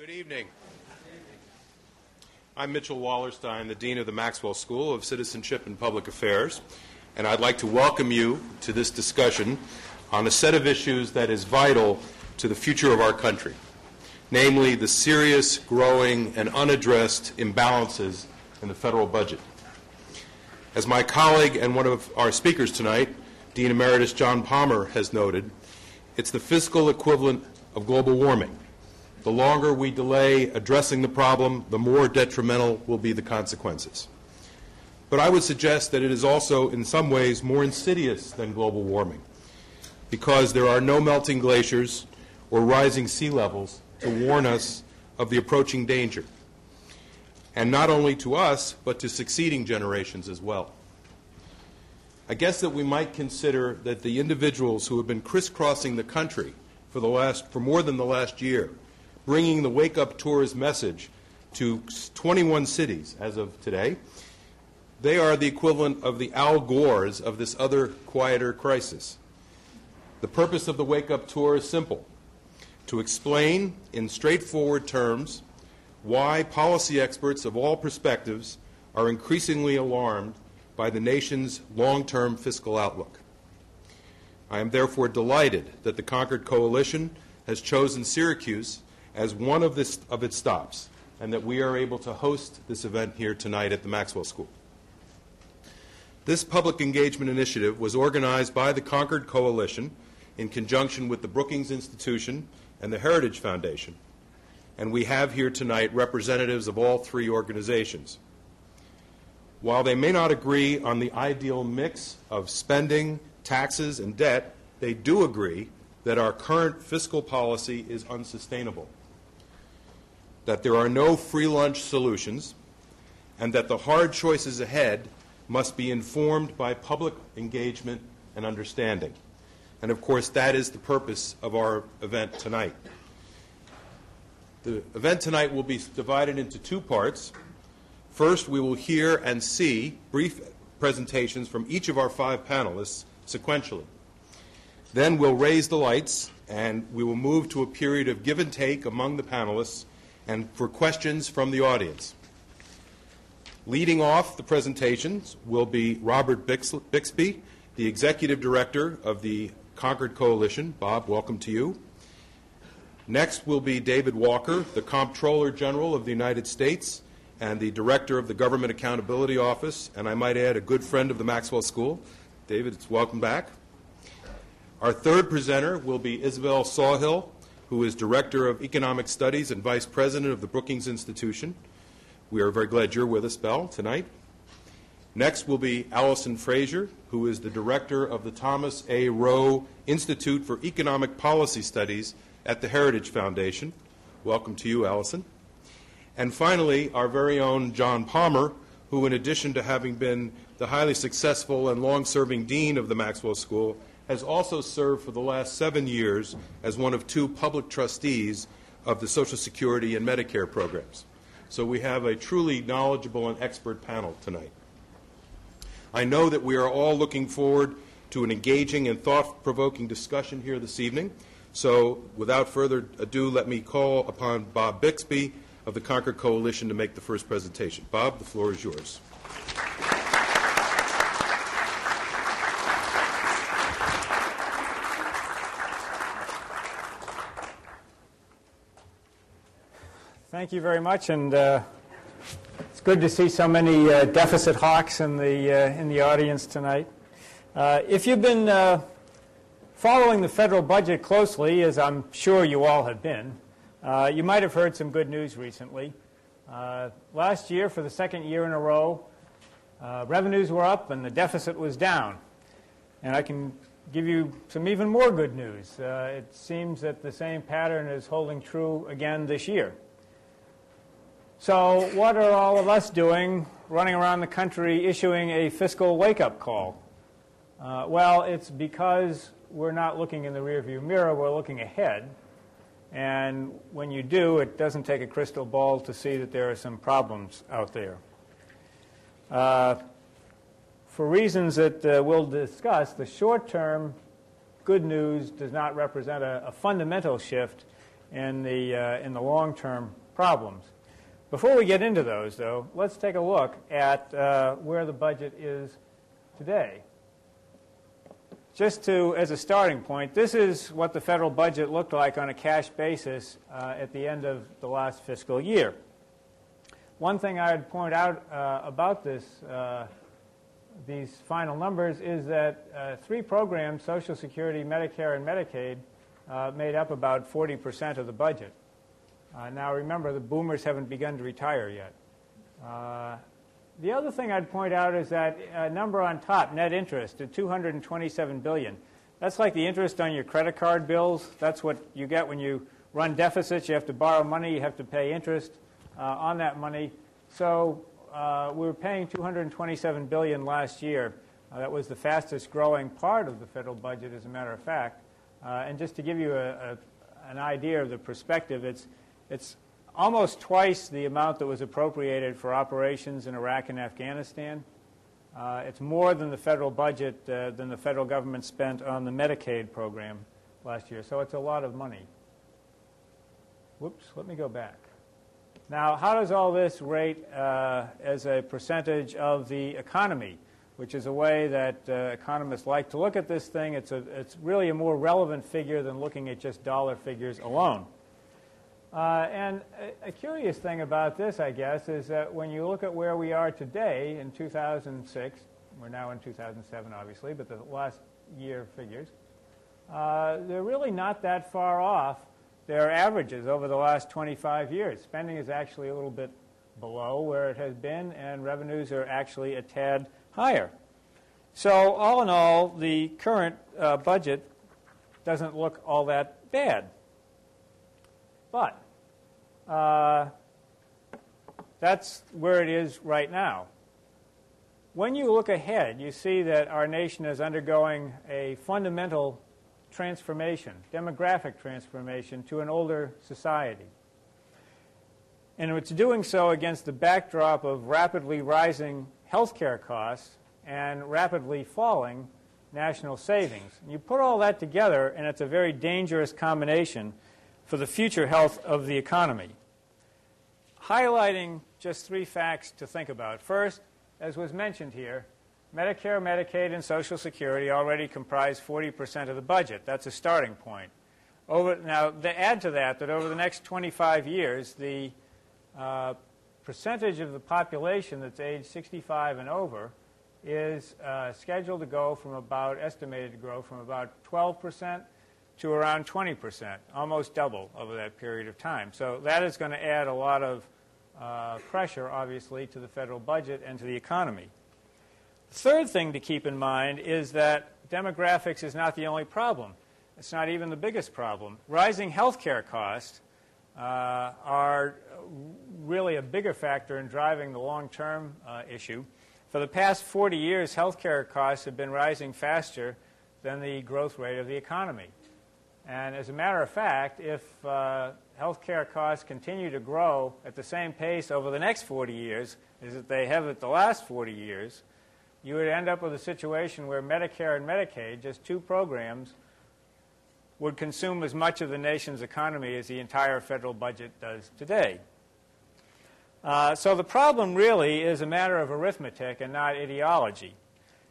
Good evening. I'm Mitchell Wallerstein, the Dean of the Maxwell School of Citizenship and Public Affairs, and I'd like to welcome you to this discussion on a set of issues that is vital to the future of our country, namely the serious, growing, and unaddressed imbalances in the federal budget. As my colleague and one of our speakers tonight, Dean Emeritus John Palmer, has noted, it's the fiscal equivalent of global warming. The longer we delay addressing the problem, the more detrimental will be the consequences. But I would suggest that it is also, in some ways, more insidious than global warming, because there are no melting glaciers or rising sea levels to warn us of the approaching danger, and not only to us, but to succeeding generations as well. I guess that we might consider that the individuals who have been crisscrossing the country for more than the last year, bringing the Wake Up Tours message to 21 cities as of today, they are the equivalent of the Al Gores of this other, quieter crisis. The purpose of the Wake Up Tour is simple: to explain in straightforward terms why policy experts of all perspectives are increasingly alarmed by the nation's long-term fiscal outlook. I am therefore delighted that the Concord Coalition has chosen Syracuse as one of its stops, and that we are able to host this event here tonight at the Maxwell School. This public engagement initiative was organized by the Concord Coalition in conjunction with the Brookings Institution and the Heritage Foundation, and we have here tonight representatives of all three organizations. While they may not agree on the ideal mix of spending, taxes, and debt, they do agree that our current fiscal policy is unsustainable, that there are no free lunch solutions, and that the hard choices ahead must be informed by public engagement and understanding. And of course, that is the purpose of our event tonight. The event tonight will be divided into two parts. First, we will hear and see brief presentations from each of our five panelists sequentially. Then we'll raise the lights, and we will move to a period of give and take among the panelists and for questions from the audience. Leading off the presentations will be Robert Bixby, the Executive Director of the Concord Coalition. Bob, welcome to you. Next will be David Walker, the Comptroller General of the United States and the Director of the Government Accountability Office, and I might add, a good friend of the Maxwell School. David, it's welcome back. Our third presenter will be Isabel Sawhill, who is Director of Economic Studies and Vice President of the Brookings Institution. We are very glad you're with us, Belle, tonight. Next will be Allison Frazier, who is the Director of the Thomas A. Rowe Institute for Economic Policy Studies at the Heritage Foundation. Welcome to you, Allison. And finally, our very own John Palmer, who, in addition to having been the highly successful and long-serving Dean of the Maxwell School, has also served for the last 7 years as one of two public trustees of the Social Security and Medicare programs. So we have a truly knowledgeable and expert panel tonight. I know that we are all looking forward to an engaging and thought-provoking discussion here this evening. So without further ado, let me call upon Bob Bixby of the Concord Coalition to make the first presentation. Bob, the floor is yours. Thank you very much, and it's good to see so many deficit hawks in the audience tonight. If you've been following the federal budget closely, as I'm sure you all have been, you might have heard some good news recently. Last year, for the second year in a row, revenues were up and the deficit was down. And I can give you some even more good news. It seems that the same pattern is holding true again this year. So what are all of us doing running around the country issuing a fiscal wake-up call? Well, it's because we're not looking in the rearview mirror, we're looking ahead. And when you do, it doesn't take a crystal ball to see that there are some problems out there. For reasons that we'll discuss, the short-term good news does not represent a fundamental shift in the long-term problems. Before we get into those, though, let's take a look at where the budget is today. Just as a starting point, this is what the federal budget looked like on a cash basis at the end of the last fiscal year. One thing I'd point out about these final numbers is that three programs, Social Security, Medicare, and Medicaid, made up about 40% of the budget. Now remember, the boomers haven't begun to retire yet. The other thing I'd point out is that number on top, net interest, at $227 billion. That's like the interest on your credit card bills. That's what you get when you run deficits. You have to borrow money. You have to pay interest on that money. So we were paying $227 billion last year. That was the fastest growing part of the federal budget, as a matter of fact. And just to give you an idea of the perspective, it's almost twice the amount that was appropriated for operations in Iraq and Afghanistan. It's more than the federal budget, than the federal government spent on the Medicaid program last year. So it's a lot of money. Whoops, let me go back. Now, how does all this rate as a percentage of the economy, which is a way that economists like to look at this thing? It's really a more relevant figure than looking at just dollar figures alone. And a curious thing about this, I guess, is that when you look at where we are today in 2006, we're now in 2007, obviously, but the last year figures, they're really not that far off their averages over the last 25 years. Spending is actually a little bit below where it has been, and revenues are actually a tad higher. So all in all, the current budget doesn't look all that bad. But that's where it is right now. When you look ahead, you see that our nation is undergoing a fundamental transformation, demographic transformation, to an older society. And it's doing so against the backdrop of rapidly rising healthcare costs and rapidly falling national savings. And you put all that together, and it's a very dangerous combination for the future health of the economy. Highlighting just three facts to think about. First, as was mentioned here, Medicare, Medicaid, and Social Security already comprise 40% of the budget. That's a starting point. Now, to add to that over the next 25 years, the percentage of the population that's age 65 and over is scheduled to go from estimated to grow from about 12% to around 20%, almost double over that period of time. So that is going to add a lot of pressure, obviously, to the federal budget and to the economy. The third thing to keep in mind is that demographics is not the only problem. It's not even the biggest problem. Rising health care costs are really a bigger factor in driving the long-term issue. For the past 40 years, health care costs have been rising faster than the growth rate of the economy. And as a matter of fact, if health care costs continue to grow at the same pace over the next 40 years as that they have at the last 40 years, you would end up with a situation where Medicare and Medicaid, just two programs, would consume as much of the nation's economy as the entire federal budget does today. So the problem really is a matter of arithmetic and not ideology.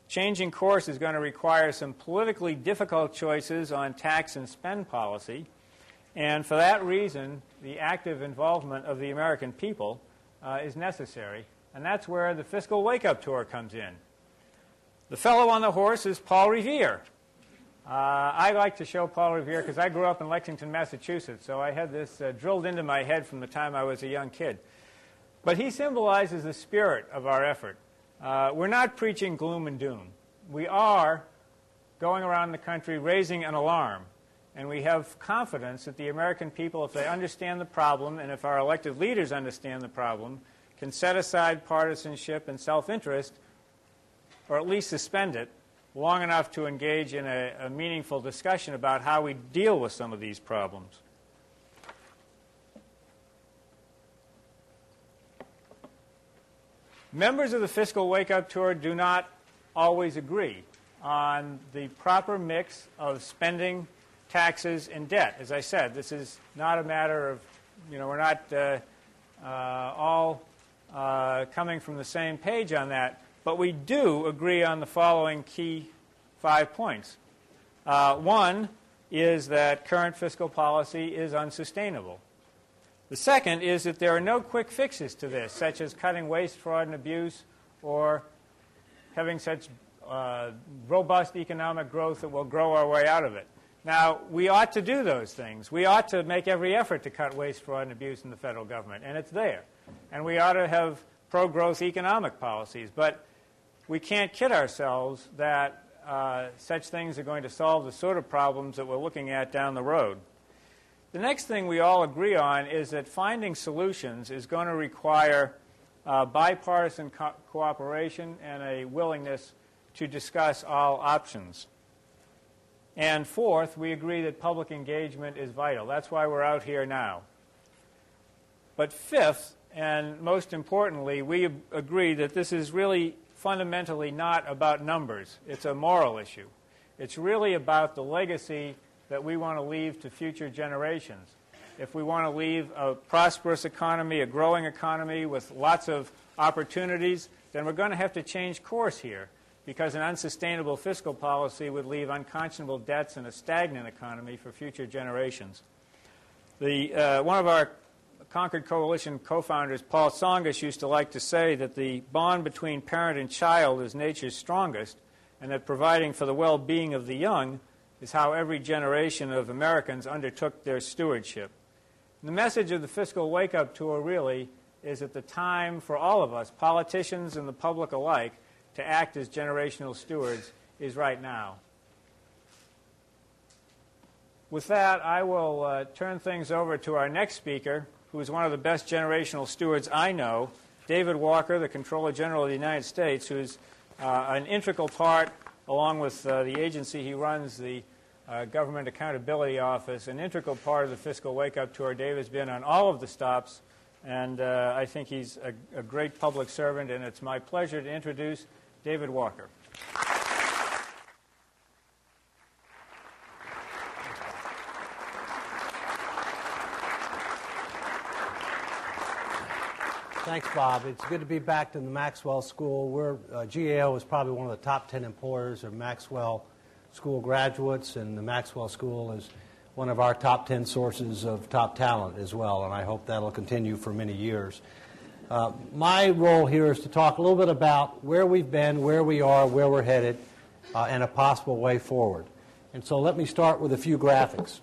Changing course is going to require some politically difficult choices on tax and spend policy, and for that reason, the active involvement of the American people is necessary, and that's where the Fiscal Wake-Up Tour comes in. The fellow on the horse is Paul Revere. I like to show Paul Revere because I grew up in Lexington, Massachusetts, so I had this drilled into my head from the time I was a young kid. But he symbolizes the spirit of our effort. We're not preaching gloom and doom. We are going around the country raising an alarm, and we have confidence that the American people, if they understand the problem and if our elected leaders understand the problem, can set aside partisanship and self-interest, or at least suspend it, long enough to engage in a meaningful discussion about how we deal with some of these problems. Members of the Fiscal Wake-Up Tour do not always agree on the proper mix of spending, taxes, and debt. As I said, this is not a matter of, we're not all coming from the same page on that, but we do agree on the following key 5 points. One is that current fiscal policy is unsustainable. The second is that there are no quick fixes to this, such as cutting waste, fraud, and abuse, or having such robust economic growth that we'll grow our way out of it. Now, we ought to do those things. We ought to make every effort to cut waste, fraud, and abuse in the federal government, and it's there. And we ought to have pro-growth economic policies. But we can't kid ourselves that such things are going to solve the sort of problems that we're looking at down the road. The next thing we all agree on is that finding solutions is going to require bipartisan cooperation and a willingness to discuss all options. And fourth, we agree that public engagement is vital. That's why we're out here now. But fifth, and most importantly, we agree that this is really fundamentally not about numbers. It's a moral issue. It's really about the legacy that we want to leave to future generations. If we want to leave a prosperous economy, a growing economy with lots of opportunities, then we're going to have to change course here, because an unsustainable fiscal policy would leave unconscionable debts and a stagnant economy for future generations. One of our Concord Coalition co-founders, Paul Tsongas, used to like to say that the bond between parent and child is nature's strongest, and that providing for the well-being of the young is how every generation of Americans undertook their stewardship. And the message of the Fiscal Wake-Up Tour really is that the time for all of us, politicians and the public alike, to act as generational stewards is right now. With that, I will turn things over to our next speaker, who is one of the best generational stewards I know, David Walker, the Comptroller General of the United States, who is an integral part, along with the agency he runs, the Government Accountability Office, an integral part of the Fiscal Wake-Up Tour. David's been on all of the stops, and I think he's a great public servant, and it's my pleasure to introduce David Walker. Thanks, Bob. It's good to be back in the Maxwell School. GAO is probably one of the top 10 employers of Maxwell School graduates, and the Maxwell School is one of our top 10 sources of top talent as well, and I hope that'll continue for many years. My role here is to talk a little bit about where we've been, where we are, where we're headed, and a possible way forward. And so let me start with a few graphics.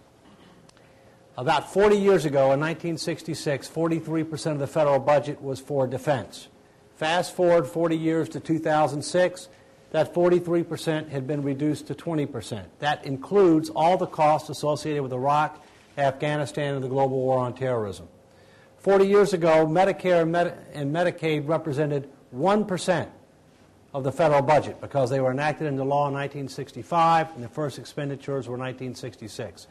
About 40 years ago, in 1966, 43% of the federal budget was for defense. Fast forward 40 years to 2006, that 43% had been reduced to 20%. That includes all the costs associated with Iraq, Afghanistan, and the global war on terrorism. 40 years ago, Medicare and Medicaid represented 1% of the federal budget because they were enacted into law in 1965, and the first expenditures were 1966.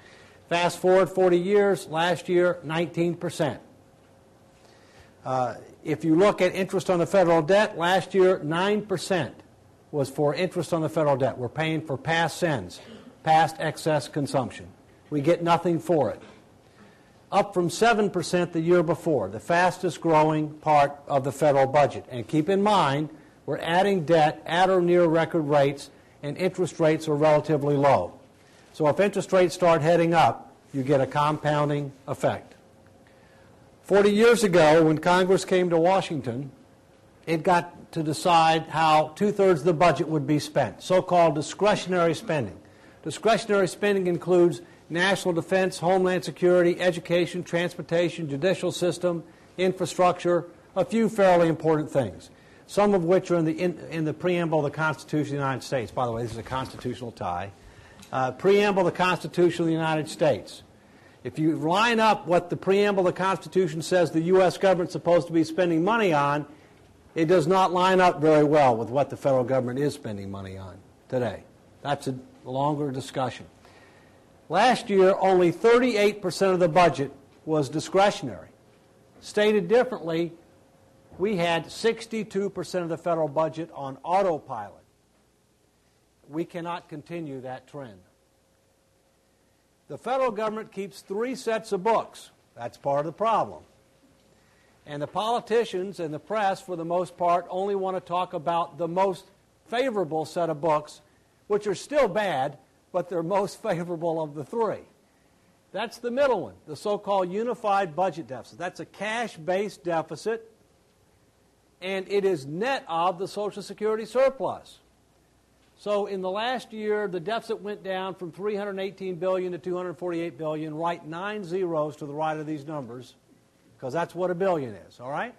Fast forward 40 years, last year, 19%. If you look at interest on the federal debt, last year, 9% was for interest on the federal debt. We're paying for past sins, past excess consumption. We get nothing for it. Up from 7% the year before, the fastest growing part of the federal budget. And keep in mind, we're adding debt at or near record rates, and interest rates are relatively low. So if interest rates start heading up, you get a compounding effect. 40 years ago, when Congress came to Washington, it got to decide how two-thirds of the budget would be spent, so-called discretionary spending. Discretionary spending includes national defense, homeland security, education, transportation, judicial system, infrastructure, a few fairly important things, some of which are in the preamble of the Constitution of the United States. By the way, this is a constitutional tie. Preamble of the Constitution of the United States. If you line up what the preamble of the Constitution says the U.S. government is supposed to be spending money on, it does not line up very well with what the federal government is spending money on today. That's a longer discussion. Last year, only 38% of the budget was discretionary. Stated differently, we had 62% of the federal budget on autopilot. We cannot continue that trend. The federal government keeps 3 sets of books. That's part of the problem. And the politicians and the press, for the most part, only want to talk about the most favorable set of books, which are still bad, but they're most favorable of the 3. That's the middle one, the so-called unified budget deficit. That's a cash-based deficit, and it is net of the Social Security surplus. So in the last year, the deficit went down from $318 billion to $248 billion. Write 9 zeros to the right of these numbers, because that's what a billion is, all right?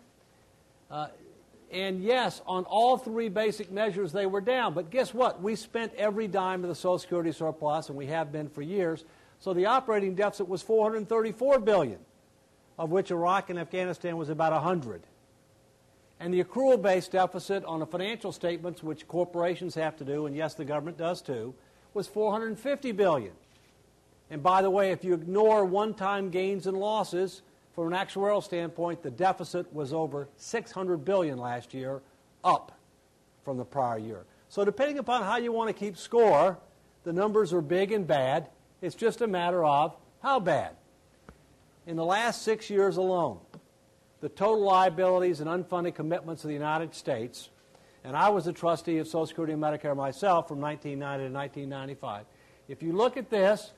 And yes, on all 3 basic measures, they were down. But guess what? We spent every dime of the Social Security surplus, and we have been for years. So the operating deficit was $434 billion, of which Iraq and Afghanistan was about $100. And the accrual-based deficit on the financial statements, which corporations have to do, and yes, the government does too, was $450 billion. And by the way, if you ignore one-time gains and losses, from an actuarial standpoint, the deficit was over $600 billion last year, up from the prior year. So depending upon how you want to keep score, the numbers are big and bad. It's just a matter of how bad. In the last 6 years alone, the total liabilities and unfunded commitments of the United States, and I was a trustee of Social Security and Medicare myself from 1990 to 1995. If you look at this,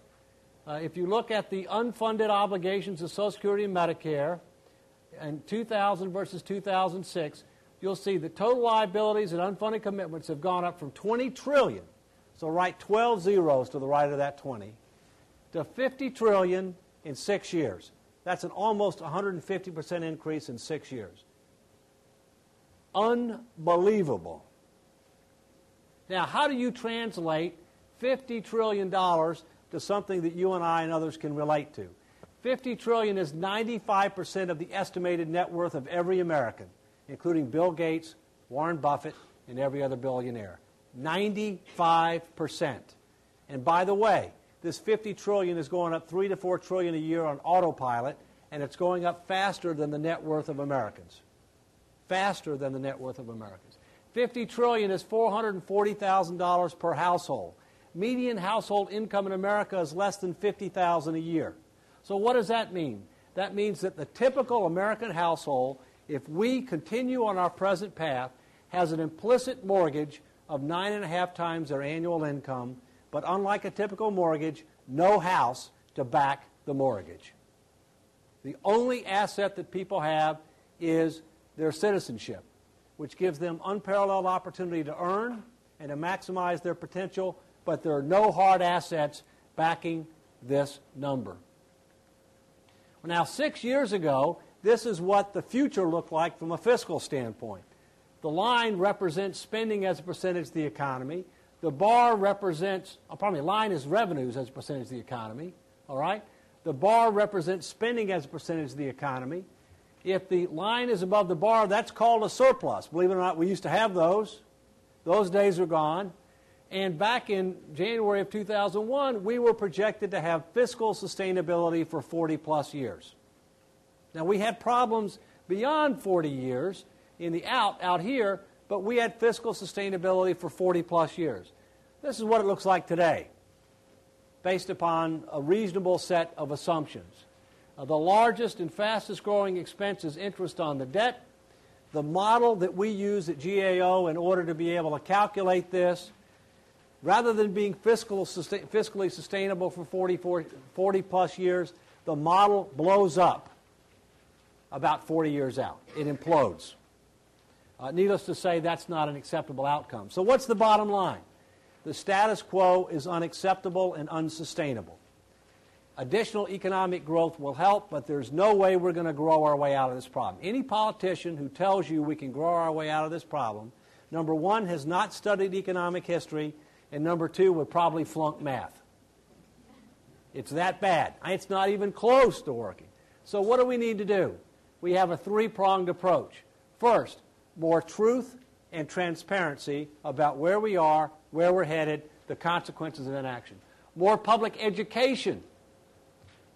if you look at the unfunded obligations of Social Security and Medicare in 2000 versus 2006, you'll see the total liabilities and unfunded commitments have gone up from $20 trillion, so write 12 zeros to the right of that 20, to $50 trillion in 6 years. That's an almost 150% increase in 6 years. Unbelievable. Now, how do you translate $50 trillion to something that you and I and others can relate to? $50 trillion is 95% of the estimated net worth of every American, including Bill Gates, Warren Buffett, and every other billionaire. 95%. And by the way, this $50 trillion is going up $3 to $4 trillion a year on autopilot, and it's going up faster than the net worth of Americans. Faster than the net worth of Americans. $50 trillion is $440,000 per household. Median household income in America is less than $50,000 a year. So what does that mean? That means that the typical American household, if we continue on our present path, has an implicit mortgage of 9.5 times their annual income, but unlike a typical mortgage, no house to back the mortgage. The only asset that people have is their citizenship, which gives them unparalleled opportunity to earn and to maximize their potential, but there are no hard assets backing this number. Now, 6 years ago, this is what the future looked like from a fiscal standpoint. The line represents spending as a percentage of the economy. The bar represents, line is revenues as a percentage of the economy, all right? The bar represents spending as a percentage of the economy. If the line is above the bar, that's called a surplus. Believe it or not, we used to have those. Those days are gone. And back in January of 2001, we were projected to have fiscal sustainability for 40-plus years. Now, we had problems beyond 40 years in the out here, but we had fiscal sustainability for 40-plus years. This is what it looks like today, based upon a reasonable set of assumptions. The largest and fastest growing expense is interest on the debt. The model that we use at GAO in order to be able to calculate this, rather than being fiscally sustainable for 40-plus years, the model blows up about 40 years out. It implodes. Needless to say, that's not an acceptable outcome. So what's the bottom line? The status quo is unacceptable and unsustainable. Additional economic growth will help, but there's no way we're going to grow our way out of this problem. Any politician who tells you we can grow our way out of this problem, number one, has not studied economic history, and number two, would probably flunk math. It's that bad. It's not even close to working. So what do we need to do? We have a three-pronged approach. First, more truth and transparency about where we are, where we're headed, the consequences of inaction. More public education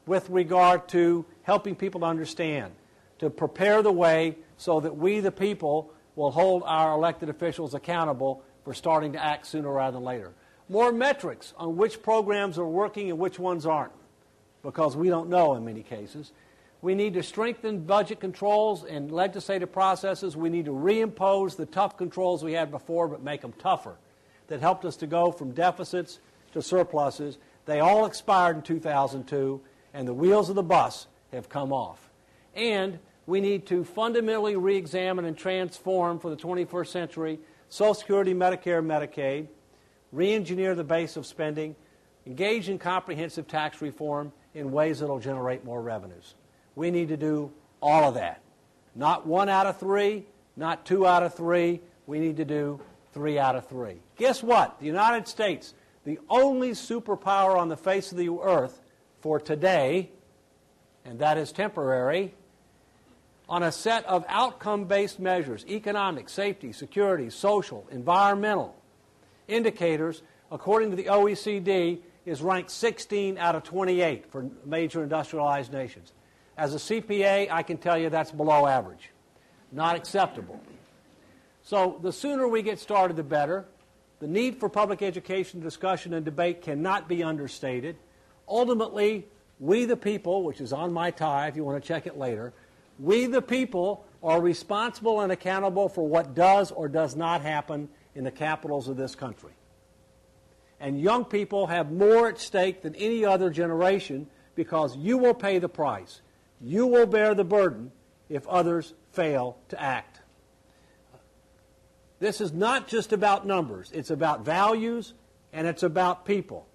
with regard to helping people to understand, to prepare the way so that we, the people, will hold our elected officials accountable for starting to act sooner rather than later. More metrics on which programs are working and which ones aren't. because we don't know in many cases. We need to strengthen budget controls and legislative processes. We need to reimpose the tough controls we had before, but make them tougher, that helped us to go from deficits to surpluses. They all expired in 2002, and the wheels of the bus have come off. And we need to fundamentally re-examine and transform for the 21st century Social Security, Medicare, Medicaid, re-engineer the base of spending, engage in comprehensive tax reform in ways that will generate more revenues. We need to do all of that. Not 1 out of 3, not 2 out of 3. We need to do 3 out of 3. Guess what? The United States, the only superpower on the face of the earth for today, and that is temporary, on a set of outcome-based measures, economic, safety, security, social, environmental indicators, according to the OECD, is ranked 16 out of 28 for major industrialized nations. As a CPA, I can tell you that's below average, not acceptable. So the sooner we get started, the better. The need for public education, discussion, and debate cannot be understated. Ultimately, we the people, which is on my tie if you want to check it later, we the people are responsible and accountable for what does or does not happen in the capitals of this country. And young people have more at stake than any other generation because you will pay the price. You will bear the burden if others fail to act. This is not just about numbers. It's about values and it's about people.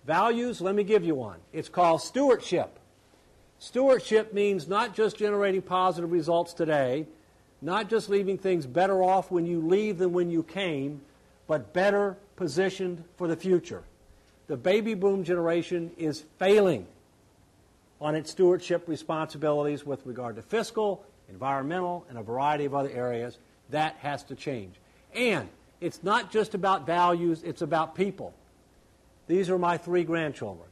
Values, let me give you one. It's called stewardship. Stewardship means not just generating positive results today, not just leaving things better off when you leave than when you came, but better positioned for the future. The baby boom generation is failing on its stewardship responsibilities with regard to fiscal, environmental, and a variety of other areas. That has to change. And it's not just about values, it's about people. These are my 3 grandchildren.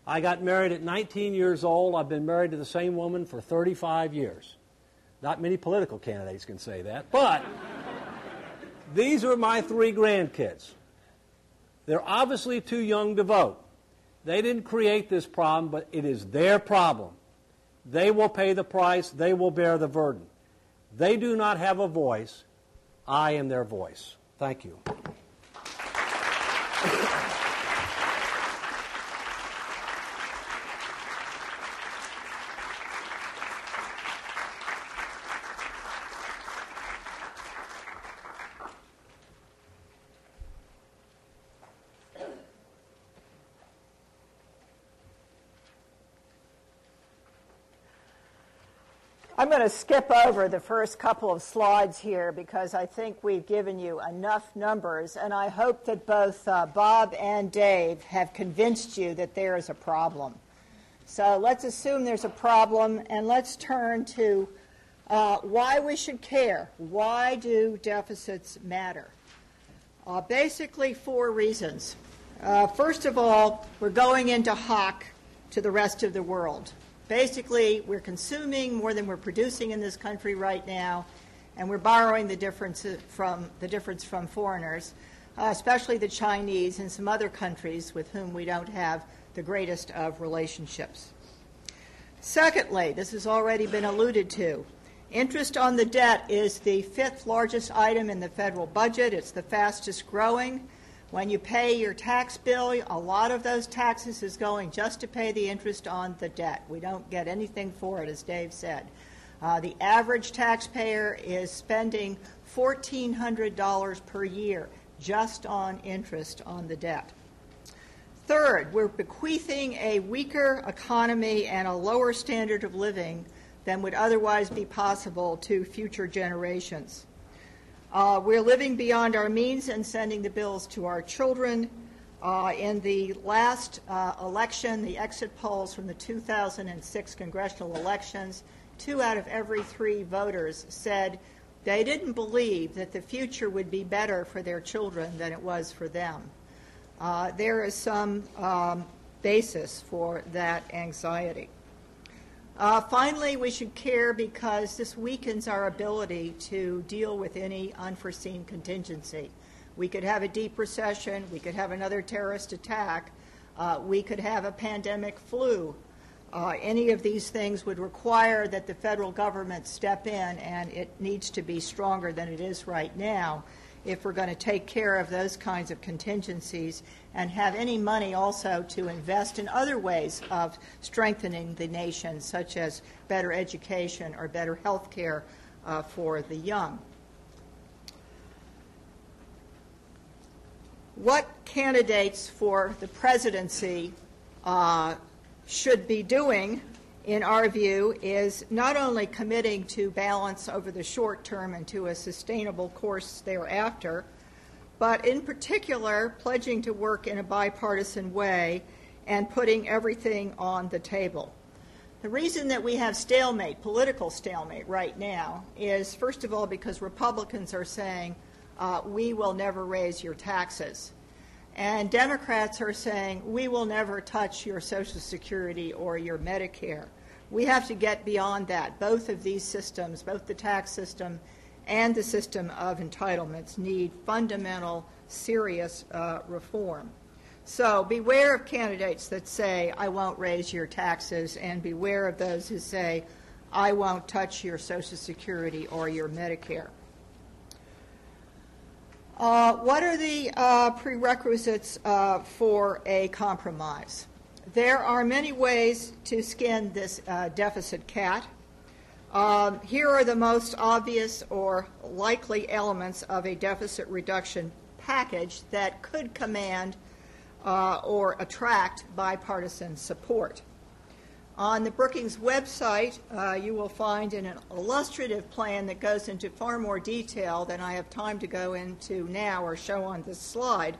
I got married at 19 years old. I've been married to the same woman for 35 years. Not many political candidates can say that, but these are my 3 grandkids. They're obviously too young to vote. They didn't create this problem, but it is their problem. They will pay the price. They will bear the burden. They do not have a voice. I am their voice. Thank you. I'm going to skip over the first couple of slides here because I think we've given you enough numbers, and I hope that both Bob and Dave have convinced you that there is a problem. So let's assume there's a problem, and let's turn to why we should care. Why do deficits matter? Basically 4 reasons. First of all, we're going into hock to the rest of the world. Basically, we're consuming more than we're producing in this country right now, and we're borrowing the difference from foreigners, especially the Chinese and some other countries with whom we don't have the greatest of relationships. Secondly, this has already been alluded to, interest on the debt is the 5th largest item in the federal budget. It's the fastest growing. When you pay your tax bill, a lot of those taxes is going just to pay the interest on the debt. We don't get anything for it, as Dave said. The average taxpayer is spending $1,400 per year just on interest on the debt. Third, we're bequeathing a weaker economy and a lower standard of living than would otherwise be possible to future generations. We're living beyond our means and sending the bills to our children. In the last election, the exit polls from the 2006 congressional elections, 2 out of every 3 voters said they didn't believe that the future would be better for their children than it was for them. There is some basis for that anxiety. Finally, we should care because this weakens our ability to deal with any unforeseen contingency. We could have a deep recession. We could have another terrorist attack. We could have a pandemic flu. Any of these things would require that the federal government step in, and it needs to be stronger than it is right now if we're going to take care of those kinds of contingencies and have any money also to invest in other ways of strengthening the nation, such as better education or better health care for the young. What candidates for the presidency should be doing, in our view, is not only committing to balance over the short term and to a sustainable course thereafter, but in particular pledging to work in a bipartisan way and putting everything on the table. The reason that we have stalemate, political stalemate right now, is first of all because Republicans are saying, we will never raise your taxes. And Democrats are saying, we will never touch your Social Security or your Medicare. We have to get beyond that. Both of these systems, both the tax system and the system of entitlements, need fundamental, serious reform. So beware of candidates that say, I won't raise your taxes, and beware of those who say, I won't touch your Social Security or your Medicare. What are the prerequisites for a compromise? There are many ways to skin this deficit cat. Here are the most obvious or likely elements of a deficit reduction package that could command or attract bipartisan support. On the Brookings website, you will find an illustrative plan that goes into far more detail than I have time to go into now or show on this slide.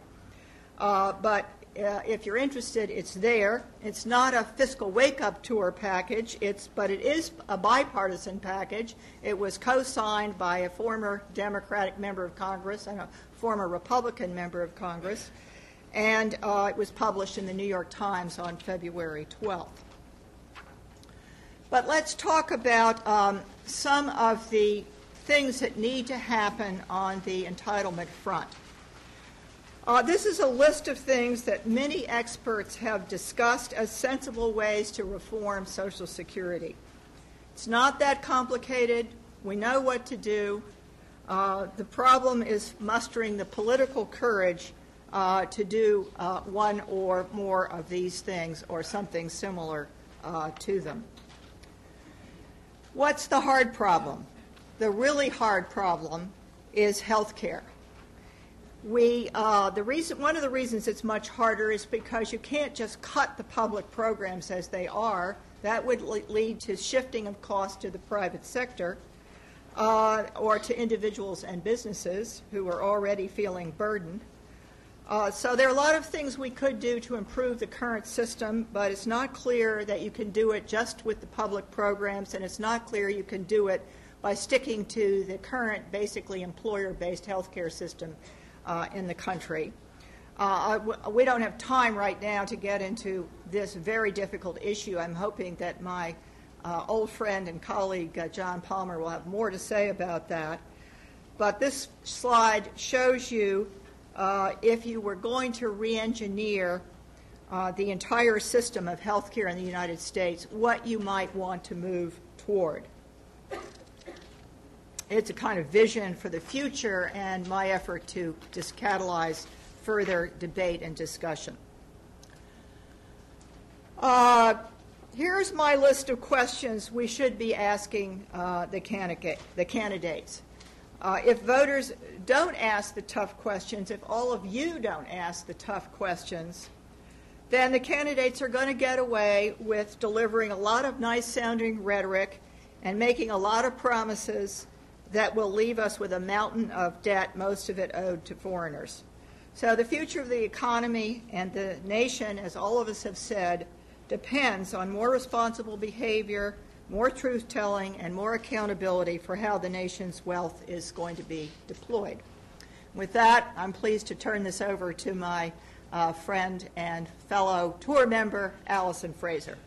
But if you're interested, it's there. It's not a fiscal wake-up tour package, but it is a bipartisan package. It was co-signed by a former Democratic member of Congress and a former Republican member of Congress, and it was published in the New York Times on February 12th. But let's talk about some of the things that need to happen on the entitlement front. This is a list of things that many experts have discussed as sensible ways to reform Social Security. It's not that complicated. We know what to do. The problem is mustering the political courage to do one or more of these things or something similar to them. What's the hard problem? The really hard problem is health care. One of the reasons it's much harder is because you can't just cut the public programs as they are. That would lead to shifting of costs to the private sector or to individuals and businesses who are already feeling burdened. So there are a lot of things we could do to improve the current system, but it's not clear that you can do it just with the public programs, and it's not clear you can do it by sticking to the current, basically employer-based health care system in the country. We don't have time right now to get into this very difficult issue. I'm hoping that my old friend and colleague, John Palmer, will have more to say about that. But this slide shows you if you were going to re-engineer the entire system of health care in the United States, what you might want to move toward. It's a kind of vision for the future and my effort to just catalyze further debate and discussion. Here's my list of questions we should be asking the candidates. If voters don't ask the tough questions, if all of you don't ask the tough questions, then the candidates are going to get away with delivering a lot of nice-sounding rhetoric and making a lot of promises that will leave us with a mountain of debt, most of it owed to foreigners. So the future of the economy and the nation, as all of us have said, depends on more responsible behavior, more truth-telling, and more accountability for how the nation's wealth is going to be deployed. With that, I'm pleased to turn this over to my friend and fellow tour member, Allison Fraser.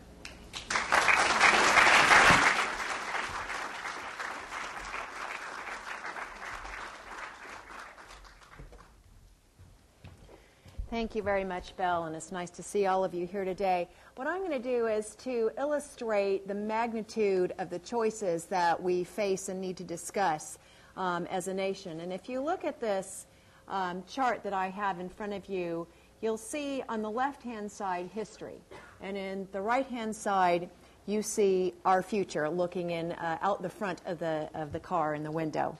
Thank you very much, Belle, and it's nice to see all of you here today. What I'm going to do is to illustrate the magnitude of the choices that we face and need to discuss as a nation. And if you look at this chart that I have in front of you, you'll see on the left-hand side history, and in the right-hand side you see our future looking in out the front of the car in the window.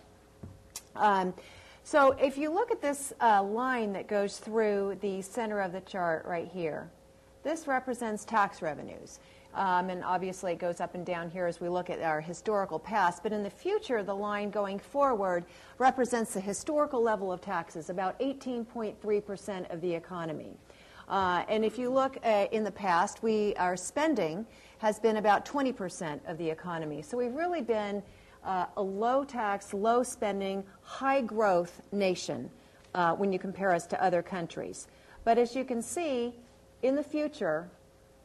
So if you look at this line that goes through the center of the chart right here, this represents tax revenues. And obviously it goes up and down here as we look at our historical past. But in the future, the line going forward represents the historical level of taxes, about 18.3% of the economy. And if you look in the past, our spending has been about 20% of the economy. So we've really been a low-tax, low-spending, high-growth nation when you compare us to other countries. But as you can see, in the future,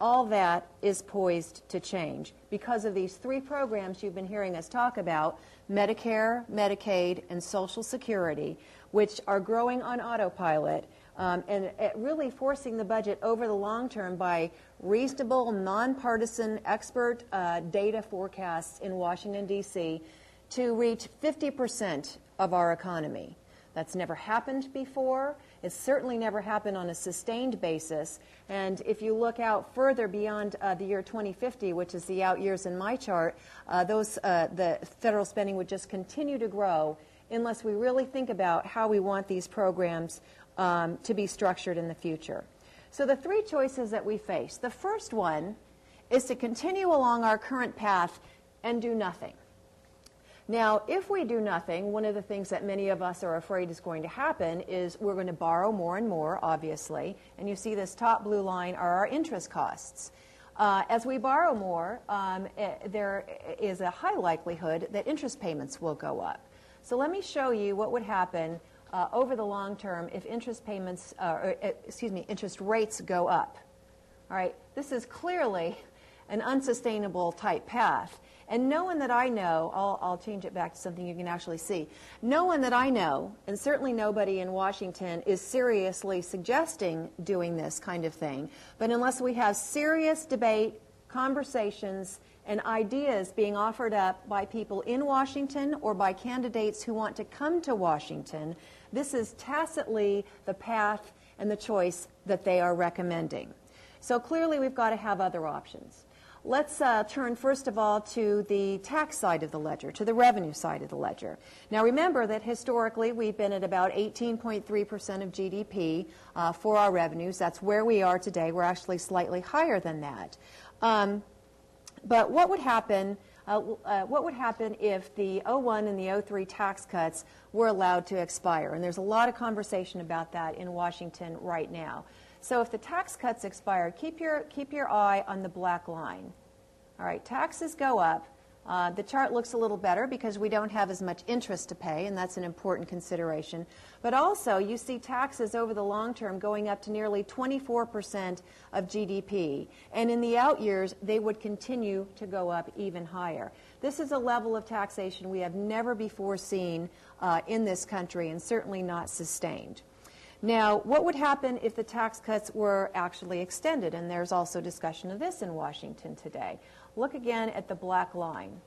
all that is poised to change because of these three programs you've been hearing us talk about, Medicare, Medicaid, and Social Security, which are growing on autopilot and really forcing the budget over the long term by reasonable, nonpartisan expert data forecasts in Washington, D.C. to reach 50% of our economy. That's never happened before. It's certainly never happened on a sustained basis. And if you look out further beyond the year 2050, which is the out years in my chart, the federal spending would just continue to grow unless we really think about how we want these programs to be structured in the future. So the three choices that we face. The first one is to continue along our current path and do nothing. Now, if we do nothing, one of the things that many of us are afraid is going to happen is we're going to borrow more and more, obviously. And you see this top blue line are our interest costs. As we borrow more, there is a high likelihood that interest payments will go up. So let me show you what would happen over the long term if interest rates go up. All right, this is clearly an unsustainable type path. And no one that I know, I'll change it back to something you can actually see. No one that I know, and certainly nobody in Washington, is seriously suggesting doing this kind of thing. But unless we have serious debate, conversations, and ideas being offered up by people in Washington or by candidates who want to come to Washington, this is tacitly the path and the choice that they are recommending. So clearly we've got to have other options. Let's turn first of all to the tax side of the ledger, to the revenue side of the ledger. Now remember that historically we've been at about 18.3% of GDP for our revenues. That's where we are today. We're actually slightly higher than that. But what would happen if the 01 and the 03 tax cuts were allowed to expire? And there's a lot of conversation about that in Washington right now. So if the tax cuts expired, keep your eye on the black line. All right, taxes go up. The chart looks a little better because we don't have as much interest to pay, and that's an important consideration. But also, you see taxes over the long term going up to nearly 24% of GDP. And in the out years, they would continue to go up even higher. This is a level of taxation we have never before seen in this country, and certainly not sustained. Now, what would happen if the tax cuts were actually extended? And there's also discussion of this in Washington today. Look again at the black line.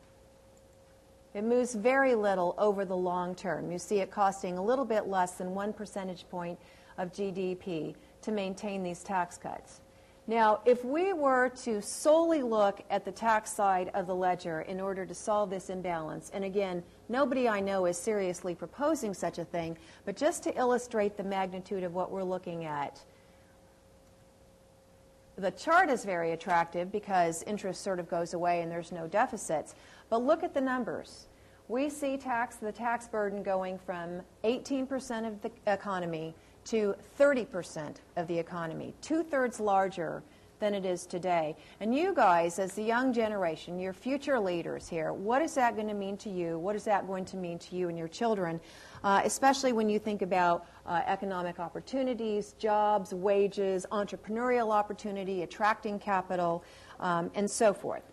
It moves very little over the long term. You see it costing a little bit less than 1 percentage point of GDP to maintain these tax cuts. Now, if we were to solely look at the tax side of the ledger in order to solve this imbalance, and again, nobody I know is seriously proposing such a thing, but just to illustrate the magnitude of what we're looking at, the chart is very attractive because interest sort of goes away and there's no deficits. But look at the numbers. We see the tax burden going from 18% of the economy to 30% of the economy, 2/3 larger than it is today. And you guys, as the young generation, your future leaders here, what is that going to mean to you? What is that going to mean to you and your children, especially when you think about economic opportunities, jobs, wages, entrepreneurial opportunity, attracting capital, and so forth.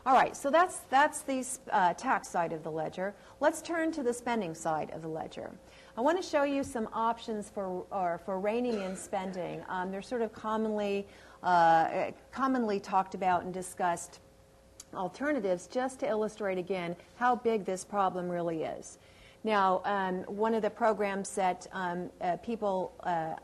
All right, so that's the tax side of the ledger. Let's turn to the spending side of the ledger. I want to show you some options for reining in spending. They're sort of commonly talked about and discussed alternatives, just to illustrate again how big this problem really is. Now, one of the programs that people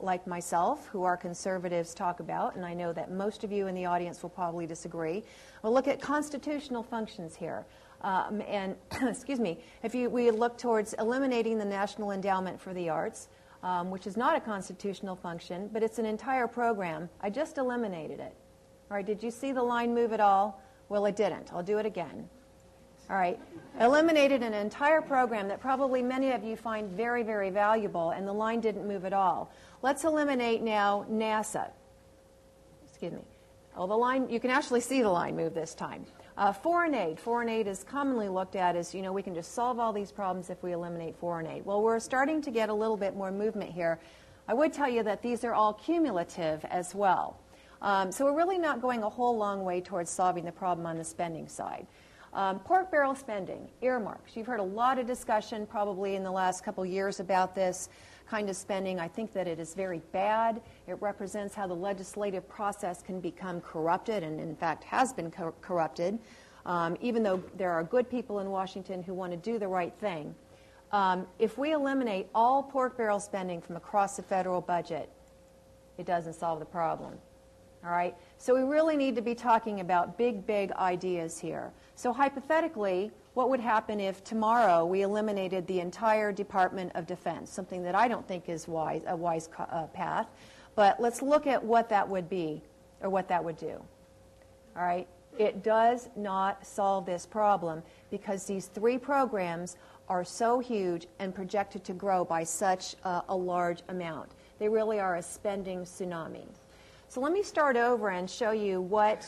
like myself, who are conservatives, talk about, and I know that most of you in the audience will probably disagree, we'll look at constitutional functions here. And, excuse me, we look towards eliminating the National Endowment for the Arts, which is not a constitutional function, but it's an entire program. I just eliminated it. All right, did you see the line move at all? Well, it didn't. I'll do it again. All right, eliminated an entire program that probably many of you find very, very valuable, and the line didn't move at all. Let's eliminate now NASA. Excuse me. Oh, the line, you can actually see the line move this time. Foreign aid. Foreign aid is commonly looked at as, we can just solve all these problems if we eliminate foreign aid. Well, we're starting to get a little bit more movement here. I would tell you that these are all cumulative as well. So we're really not going a whole long way towards solving the problem on the spending side. Pork barrel spending, earmarks. You've heard a lot of discussion probably in the last couple years about this kind of spending. I think that it is very bad. It represents how the legislative process can become corrupted, and in fact has been corrupted, even though there are good people in Washington who want to do the right thing. If we eliminate all pork barrel spending from across the federal budget, it doesn't solve the problem. All right? So we really need to be talking about big, big ideas here. So hypothetically, what would happen if tomorrow we eliminated the entire Department of Defense, something that I don't think is a wise path, but let's look at what that would be or what that would do. All right? It does not solve this problem because these three programs are so huge and projected to grow by such a large amount. They really are a spending tsunami. So let me start over and show you what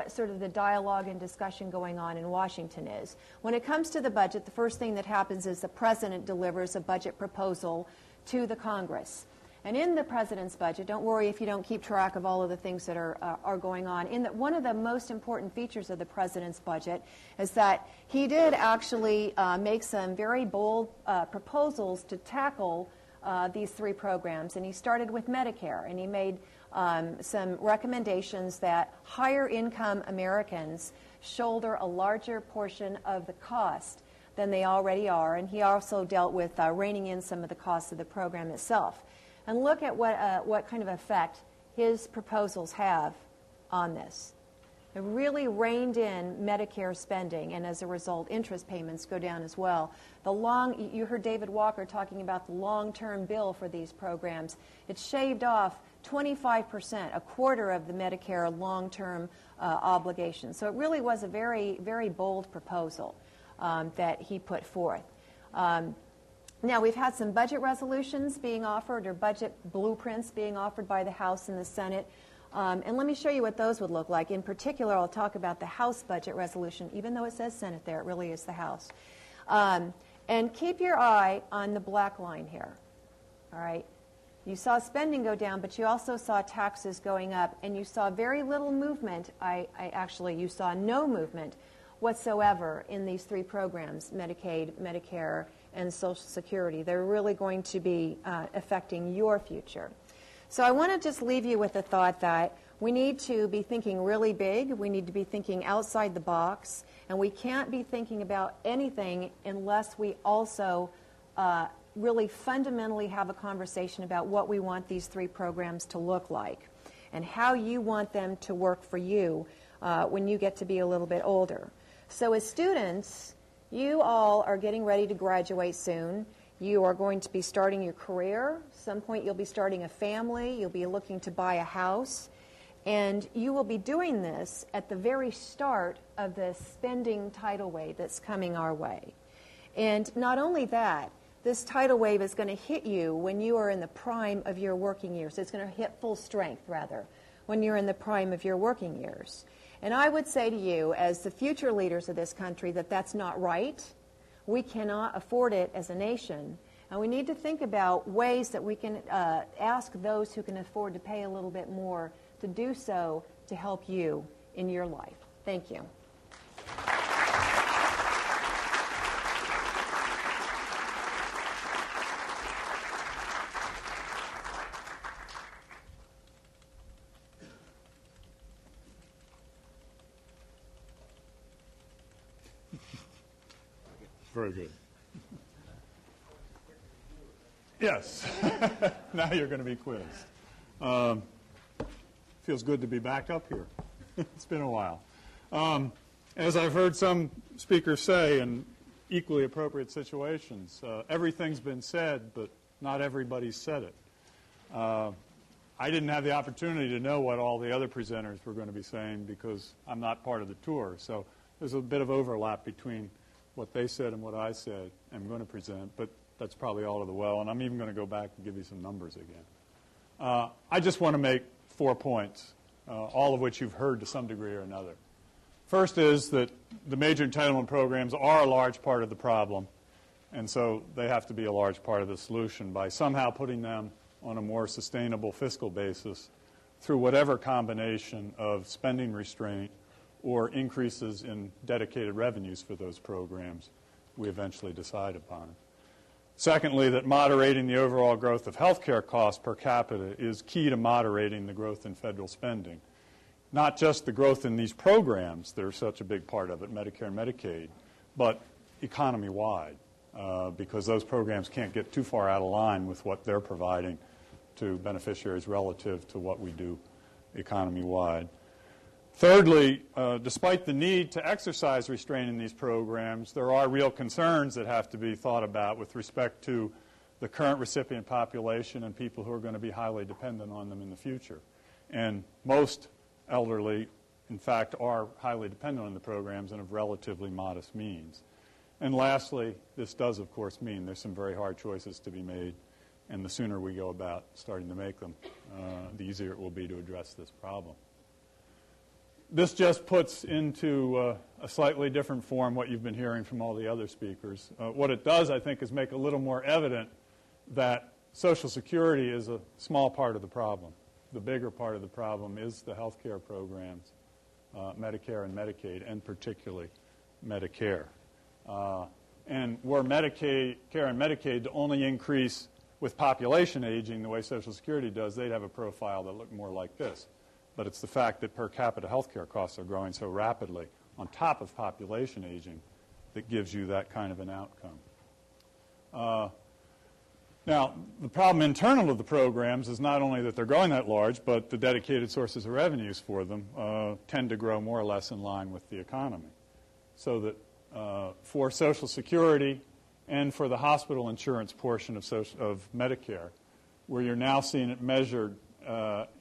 sort of the dialogue and discussion going on in Washington is. When it comes to the budget, the first thing that happens is the president delivers a budget proposal to the Congress. And in the president's budget, don't worry if you don't keep track of all of the things that are going on. One of the most important features of the president's budget is that he did actually make some very bold proposals to tackle these three programs. And he started with Medicare, and he made some recommendations that higher income Americans shoulder a larger portion of the cost than they already are. And he also dealt with reining in some of the costs of the program itself. And look at what kind of effect his proposals have on this. It really reined in Medicare spending, and as a result, interest payments go down as well. You heard David Walker talking about the long-term bill for these programs. It shaved off 25%, a quarter of the Medicare long-term obligation. So it really was a very, very bold proposal that he put forth. Now, we've had some budget resolutions being offered, or budget blueprints being offered by the House and the Senate. And let me show you what those would look like. In particular, I'll talk about the House budget resolution. Even though it says Senate there, it really is the House. And keep your eye on the black line here. All right? You saw spending go down, but you also saw taxes going up, and you saw very little movement. You saw no movement whatsoever in these three programs, Medicaid, Medicare, and Social Security. They're really going to be affecting your future. So I want to just leave you with the thought that we need to be thinking really big. We need to be thinking outside the box. And we can't be thinking about anything unless we also really fundamentally have a conversation about what we want these three programs to look like and how you want them to work for you when you get to be a little bit older. So as students, you all are getting ready to graduate soon. You are going to be starting your career. At some point you'll be starting a family. You'll be looking to buy a house. And you will be doing this at the very start of the spending tidal wave that's coming our way. And not only that, this tidal wave is going to hit you when you are in the prime of your working years. It's going to hit full strength, rather, when you're in the prime of your working years. And I would say to you, as the future leaders of this country, that that's not right. We cannot afford it as a nation. And we need to think about ways that we can ask those who can afford to pay a little bit more to do so to help you in your life. Thank you. very good. Yes. Now you're going to be quizzed. Feels good to be back up here. It's been a while. As I've heard some speakers say in equally appropriate situations, everything's been said, but not everybody's said it. I didn't have the opportunity to know what all the other presenters were going to be saying because I'm not part of the tour. So there's a bit of overlap between what they said and what I said I'm going to present, but that's probably all to the well, and I'm even going to go back and give you some numbers again. I just want to make 4 points, all of which you've heard to some degree or another. First is that the major entitlement programs are a large part of the problem, and so they have to be a large part of the solution by somehow putting them on a more sustainable fiscal basis through whatever combination of spending restraint or increases in dedicated revenues for those programs we eventually decide upon. Secondly, that moderating the overall growth of health care costs per capita is key to moderating the growth in federal spending. Not just the growth in these programs that are such a big part of it, Medicare and Medicaid, but economy-wide, because those programs can't get too far out of line with what they're providing to beneficiaries relative to what we do economy-wide. Thirdly, despite the need to exercise restraint in these programs, there are real concerns that have to be thought about with respect to the current recipient population and people who are going to be highly dependent on them in the future. And most elderly, in fact, are highly dependent on the programs and of relatively modest means. And lastly, this does, of course, mean there's some very hard choices to be made, and the sooner we go about starting to make them, the easier it will be to address this problem. This just puts into a slightly different form what you've been hearing from all the other speakers. What it does, I think, is make a little more evident that Social Security is a small part of the problem. The bigger part of the problem is the health care programs, Medicare and Medicaid, and particularly Medicare. And were Medicare and Medicaid to only increase with population aging the way Social Security does, they'd have a profile that looked more like this. But it's the fact that per capita health care costs are growing so rapidly on top of population aging that gives you that kind of an outcome. Now, the problem internal to the programs is not only that they're growing that large, but the dedicated sources of revenues for them tend to grow more or less in line with the economy. So that for Social Security and for the hospital insurance portion of Medicare, where you're now seeing it measured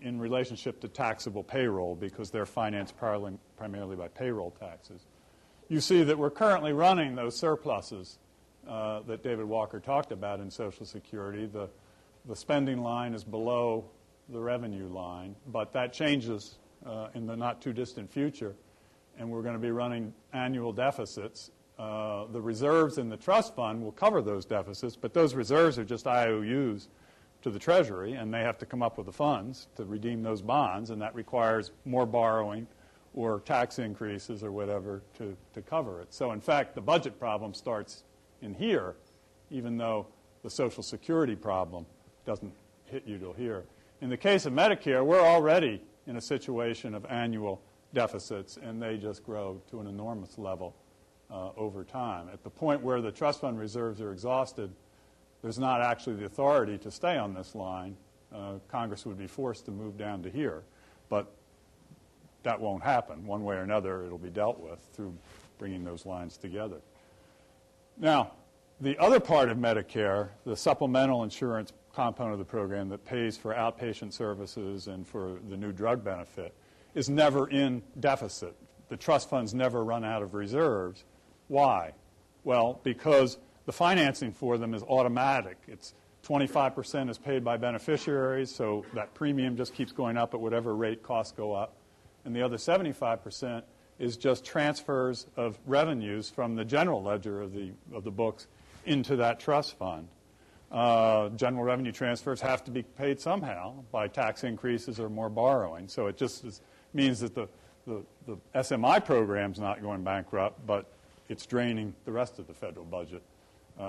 in relationship to taxable payroll because they're financed primarily by payroll taxes, you see that we're currently running those surpluses that David Walker talked about in Social Security. The spending line is below the revenue line, but that changes in the not-too-distant future, and we're going to be running annual deficits. The reserves in the trust fund will cover those deficits, but those reserves are just IOUs to the Treasury, and they have to come up with the funds to redeem those bonds, and that requires more borrowing or tax increases or whatever to cover it. So, in fact, the budget problem starts in here, even though the Social Security problem doesn't hit you till here. In the case of Medicare, we're already in a situation of annual deficits, and they just grow to an enormous level over time. At the point where the trust fund reserves are exhausted, there's not actually the authority to stay on this line. Congress would be forced to move down to here, but that won't happen. One way or another, it'll be dealt with through bringing those lines together. Now, the other part of Medicare, the supplemental insurance component of the program that pays for outpatient services and for the new drug benefit, is never in deficit. The trust funds never run out of reserves. Why? Well, because the financing for them is automatic. It's 25% is paid by beneficiaries, so that premium just keeps going up at whatever rate costs go up. And the other 75% is just transfers of revenues from the general ledger of the books into that trust fund. General revenue transfers have to be paid somehow by tax increases or more borrowing. So it just means that the SMI program's not going bankrupt, but it's draining the rest of the federal budget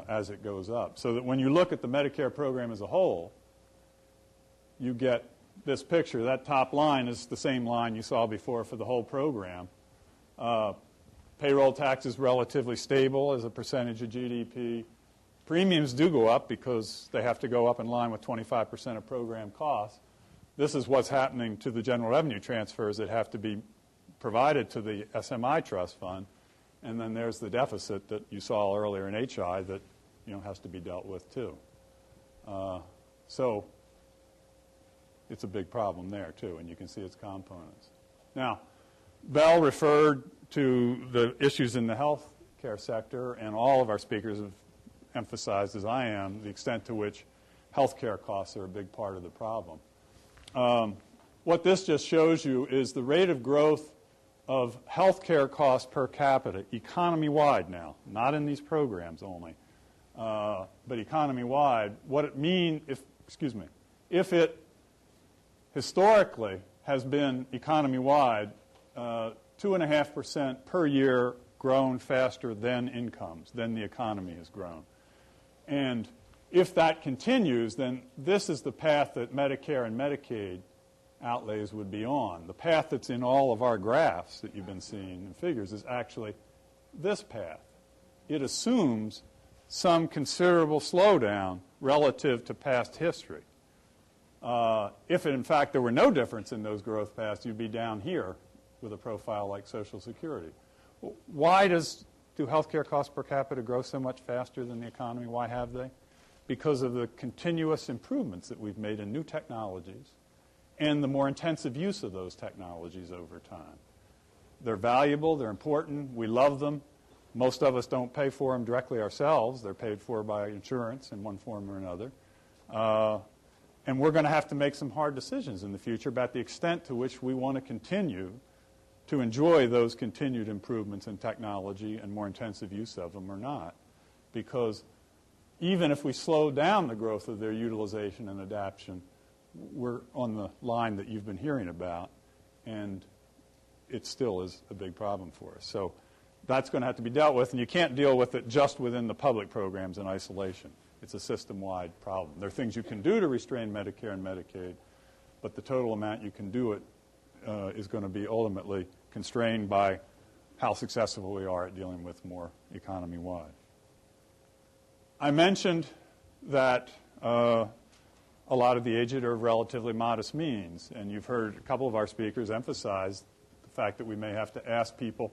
as it goes up. So that when you look at the Medicare program as a whole, you get this picture. That top line is the same line you saw before for the whole program. Payroll tax is relatively stable as a percentage of GDP. Premiums do go up because they have to go up in line with 25% of program costs. This is what's happening to the general revenue transfers that have to be provided to the SMI trust fund. And then there's the deficit that you saw earlier in HI that has to be dealt with too. So it's a big problem there too, and you can see its components. Now, Bell referred to the issues in the health care sector, and all of our speakers have emphasized, as I am, the extent to which health care costs are a big part of the problem. What this just shows you is the rate of growth of health care costs per capita, economy-wide now, not in these programs only, but economy-wide. What it means, if it historically has been economy-wide 2.5% per year grown faster than incomes, then the economy has grown. And if that continues, then this is the path that Medicare and Medicaid outlays would be on. The path that's in all of our graphs that you've been seeing in figures is actually this path. It assumes some considerable slowdown relative to past history. If, in fact, there were no difference in those growth paths, you'd be down here with a profile like Social Security. Why do health care costs per capita grow so much faster than the economy? Why have they? Because of the continuous improvements that we've made in new technologies and the more intensive use of those technologies over time. They're valuable, they're important, we love them. Most of us don't pay for them directly ourselves. They're paid for by insurance in one form or another. And we're going to have to make some hard decisions in the future about the extent to which we want to continue to enjoy those continued improvements in technology and more intensive use of them or not. Because even if we slow down the growth of their utilization and adoption, we're on the line that you've been hearing about, and it still is a big problem for us. So that's going to have to be dealt with, and you can't deal with it just within the public programs in isolation. It's a system-wide problem. There are things you can do to restrain Medicare and Medicaid, but the total amount you can do it is going to be ultimately constrained by how successful we are at dealing with more economy-wide. I mentioned that a lot of the aged are of relatively modest means, and you've heard a couple of our speakers emphasize the fact that we may have to ask people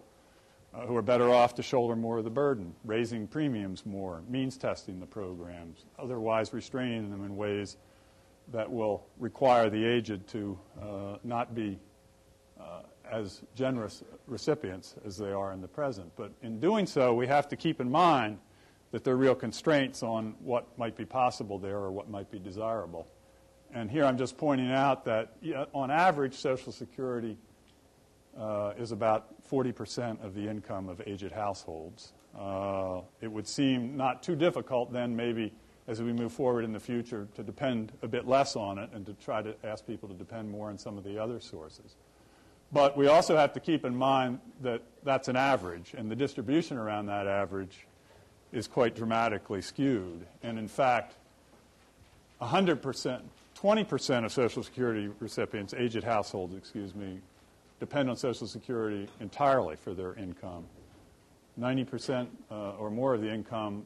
who are better off to shoulder more of the burden, raising premiums more, means testing the programs, otherwise restraining them in ways that will require the aged to not be as generous recipients as they are in the present. But in doing so, we have to keep in mind that there are real constraints on what might be possible there or what might be desirable. And here I'm just pointing out that on average, Social Security is about 40% of the income of aged households. It would seem not too difficult then maybe as we move forward in the future to depend a bit less on it and to try to ask people to depend more on some of the other sources. But we also have to keep in mind that that's an average, and the distribution around that average is quite dramatically skewed. And in fact, 100%, 20% of Social Security recipients, aged households, depend on Social Security entirely for their income. 90% or more of the income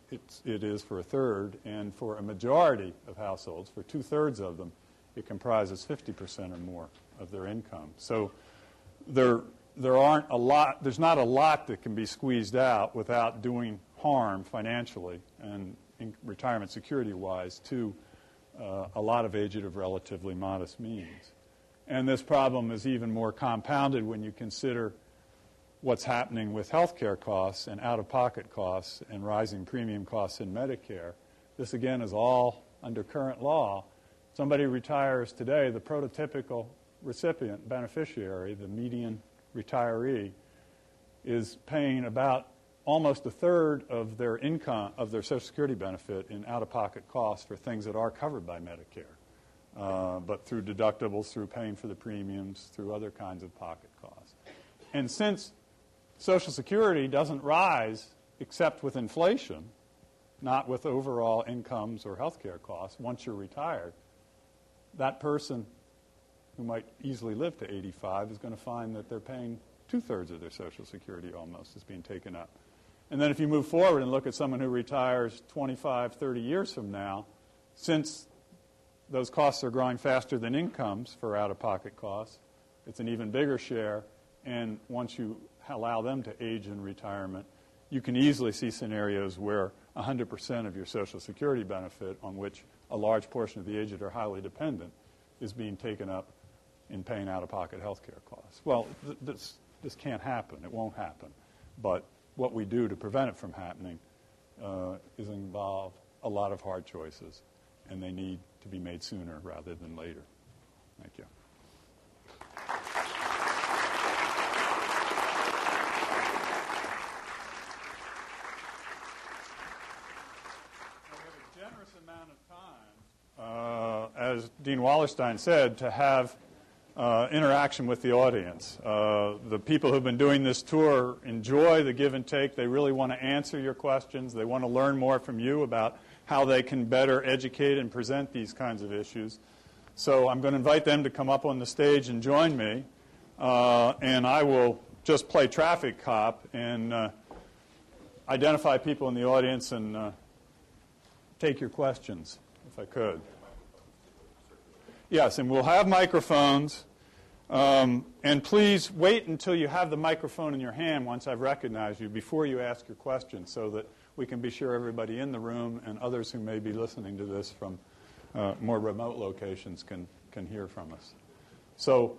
it is for a third, and for a majority of households, for two-thirds of them, it comprises 50% or more of their income. So there's not a lot that can be squeezed out without doing harm financially and retirement security-wise to a lot of aged of relatively modest means. And this problem is even more compounded when you consider what's happening with health care costs and out-of-pocket costs and rising premium costs in Medicare. This, again, is all under current law. Somebody retires today, the prototypical recipient, beneficiary, the median retiree, is paying about almost a third of their income, of their Social Security benefit, in out-of-pocket costs for things that are covered by Medicare, but through deductibles, through paying for the premiums, through other kinds of pocket costs. And since Social Security doesn't rise except with inflation, not with overall incomes or health care costs, once you're retired, that person who might easily live to 85 is going to find that they're paying 2/3 of their Social Security almost is being taken up. And then if you move forward and look at someone who retires 25, 30 years from now, since those costs are growing faster than incomes for out-of-pocket costs, it's an even bigger share. And once you allow them to age in retirement, you can easily see scenarios where 100% of your Social Security benefit, on which a large portion of the aged are highly dependent, is being taken up in paying out-of-pocket health care costs. Well, this can't happen. It won't happen. But what we do to prevent it from happening is involve a lot of hard choices, and they need to be made sooner rather than later. Thank you. Generous amount of time, as Dean Wallerstein said, to have interaction with the audience. The people who've been doing this tour enjoy the give and take. They really want to answer your questions. They want to learn more from you about how they can better educate and present these kinds of issues. So I'm going to invite them to come up on the stage and join me. And I will just play traffic cop and identify people in the audience and take your questions, if I could. Yes, and we'll have microphones. And please wait until you have the microphone in your hand once I've recognized you before you ask your question, so that we can be sure everybody in the room and others who may be listening to this from more remote locations can hear from us. So,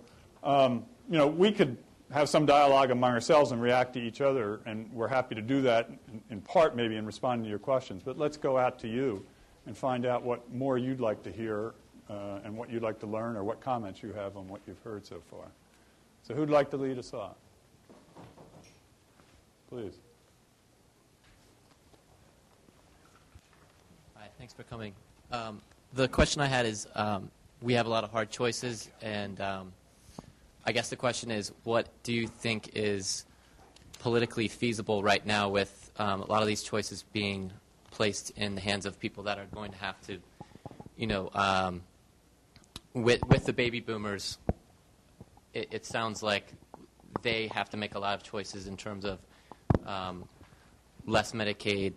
we could have some dialogue among ourselves and react to each other, and we're happy to do that in part maybe in responding to your questions. But let's go out to you and find out what more you'd like to hear and what you'd like to learn, or what comments you have on what you've heard so far. So who'd like to lead us off? Please. Hi, thanks for coming. The question I had is, we have a lot of hard choices, and I guess the question is, what do you think is politically feasible right now with a lot of these choices being placed in the hands of people that are going to have to, with the baby boomers, it sounds like they have to make a lot of choices in terms of less Medicaid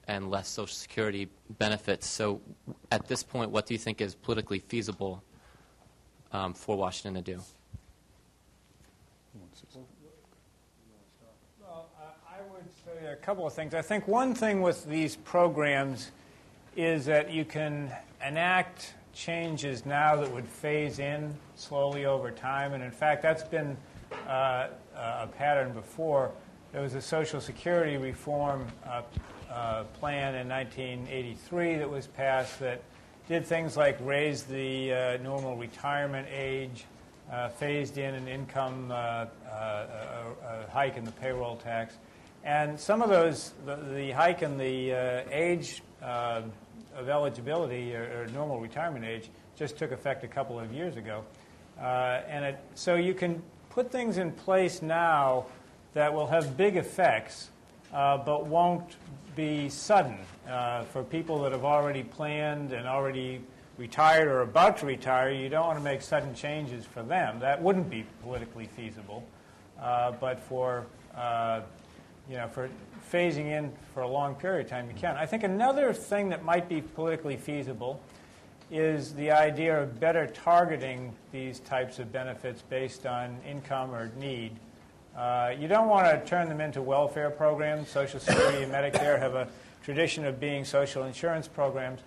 and less Social Security benefits. So at this point, what do you think is politically feasible for Washington to do? Well, I would say a couple of things. I think one thing with these programs is that you can enact changes now that would phase in slowly over time. And in fact, that's been a pattern before. There was a Social Security reform plan in 1983 that was passed that did things like raise the normal retirement age, phased in an income hike in the payroll tax. And some of those, the hike in the age of eligibility or normal retirement age just took effect a couple of years ago. So you can put things in place now that will have big effects but won't be sudden. For people that have already planned and already retired or about to retire, you don't want to make sudden changes for them. That wouldn't be politically feasible. But for phasing in for a long period of time, you can. I think another thing that might be politically feasible is the idea of better targeting these types of benefits based on income or need. You don't want to turn them into welfare programs. Social Security and Medicare have a tradition of being social insurance programs,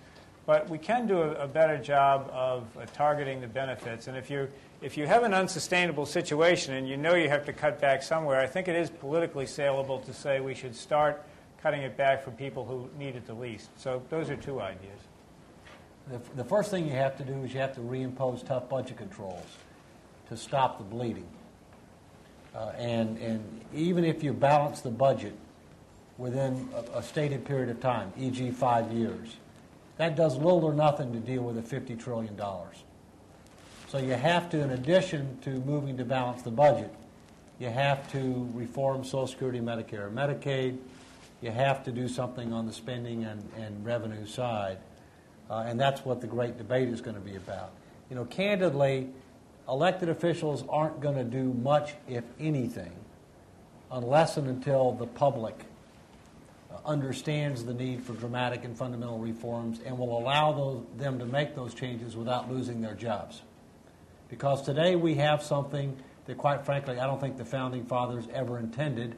but we can do a better job of targeting the benefits. And if you have an unsustainable situation and you know you have to cut back somewhere, I think it is politically saleable to say we should start cutting it back for people who need it the least. So those are two ideas. The first thing you have to do is you have to reimpose tough budget controls to stop the bleeding. And even if you balance the budget within a stated period of time, e.g. 5 years, that does little or nothing to deal with the $50 trillion. So you have to, in addition to moving to balance the budget, you have to reform Social Security, Medicare, Medicaid. You have to do something on the spending and revenue side. And that's what the great debate is going to be about. Candidly, elected officials aren't going to do much, if anything, unless and until the public understands the need for dramatic and fundamental reforms and will allow them to make those changes without losing their jobs. Because today we have something that, quite frankly, I don't think the Founding Fathers ever intended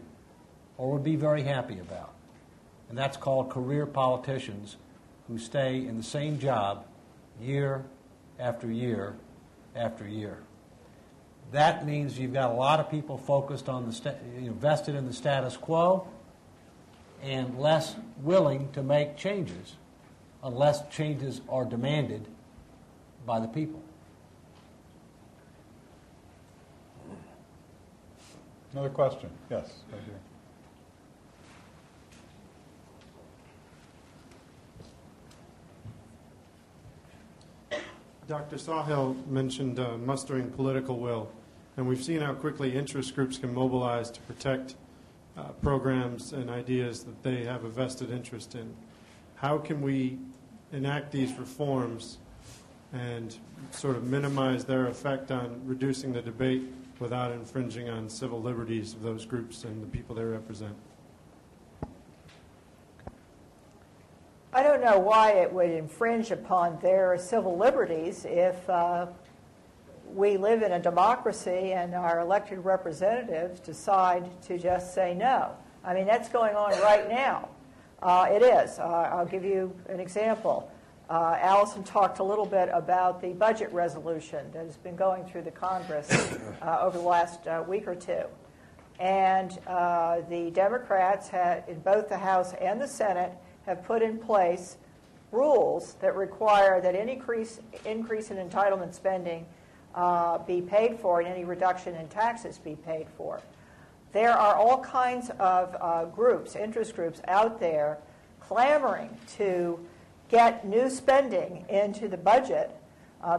or would be very happy about. And that's called career politicians who stay in the same job year after year after year. That means you've got a lot of people focused on vested in the status quo and less willing to make changes unless changes are demanded by the people. Another question? Yes, right here. Dr. Sawhill mentioned mustering political will, and we've seen how quickly interest groups can mobilize to protect programs and ideas that they have a vested interest in. How can we enact these reforms and sort of minimize their effect on reducing the debate without infringing on civil liberties of those groups and the people they represent? I don't know why it would infringe upon their civil liberties if we live in a democracy and our elected representatives decide to just say no. I mean, that's going on right now. It is. I'll give you an example. Allison talked a little bit about the budget resolution that has been going through the Congress over the last week or two. And the Democrats in both the House and the Senate have put in place rules that require that any increase in entitlement spending be paid for and any reduction in taxes be paid for. There are all kinds of groups, interest groups out there clamoring to get new spending into the budget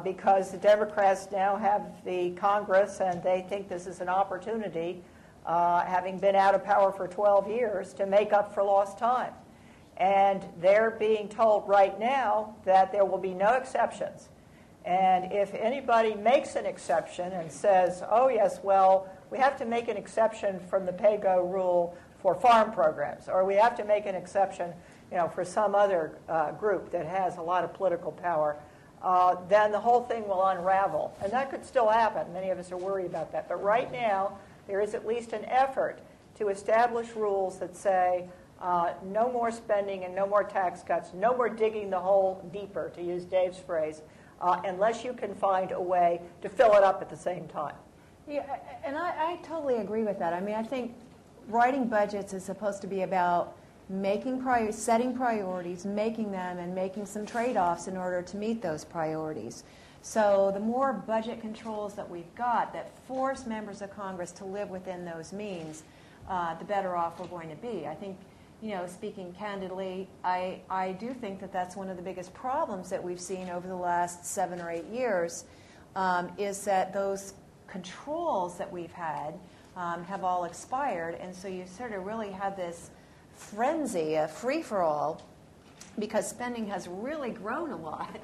because the Democrats now have the Congress and they think this is an opportunity, having been out of power for 12 years, to make up for lost time. And they're being told right now that there will be no exceptions. And if anybody makes an exception and says, oh, yes, well, we have to make an exception from the pay-go rule for farm programs, or we have to make an exception for some other group that has a lot of political power, then the whole thing will unravel. And that could still happen. Many of us are worried about that. But right now, there is at least an effort to establish rules that say, no more spending and no more tax cuts, no more digging the hole deeper, to use Dave's phrase, unless you can find a way to fill it up at the same time. Yeah, and I totally agree with that. I mean, I think writing budgets is supposed to be about setting priorities, making them, and making some trade-offs in order to meet those priorities. So the more budget controls that we've got that force members of Congress to live within those means, the better off we're going to be. I think, speaking candidly, I do think that that's one of the biggest problems that we've seen over the last 7 or 8 years, is that those controls that we've had have all expired, and so you sort of really had this frenzy, a free-for-all, because spending has really grown a lot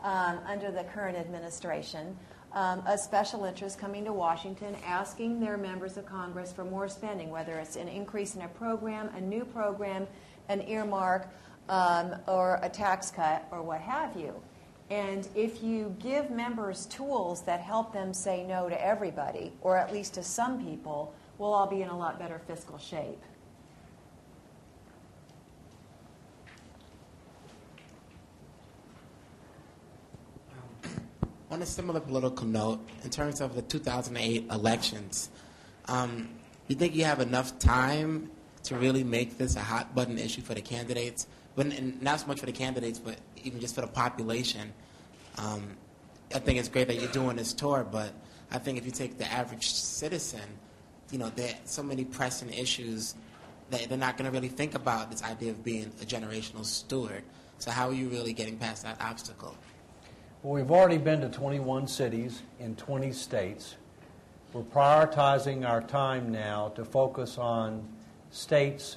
under the current administration. A special interest coming to Washington asking their members of Congress for more spending, whether it's an increase in a program, a new program, an earmark, or a tax cut, or what have you. And if you give members tools that help them say no to everybody, or at least to some people, we'll all be in a lot better fiscal shape. On a similar political note, in terms of the 2008 elections, you think you have enough time to really make this a hot-button issue for the candidates? And not so much for the candidates, but even just for the population. I think it's great that you're doing this tour, but I think if you take the average citizen, there are so many pressing issues that they're not going to really think about this idea of being a generational steward. So how are you really getting past that obstacle? Well, we've already been to 21 cities in 20 states. We're prioritizing our time now to focus on states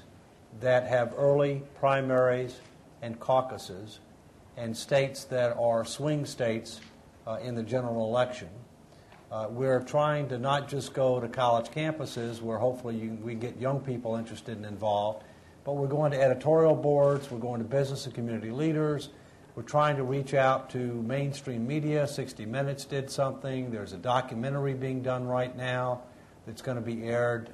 that have early primaries and caucuses, and states that are swing states in the general election. We're trying to not just go to college campuses where hopefully we get young people interested and involved, but we're going to editorial boards, we're going to business and community leaders, we're trying to reach out to mainstream media. 60 Minutes did something. There's a documentary being done right now that's going to be aired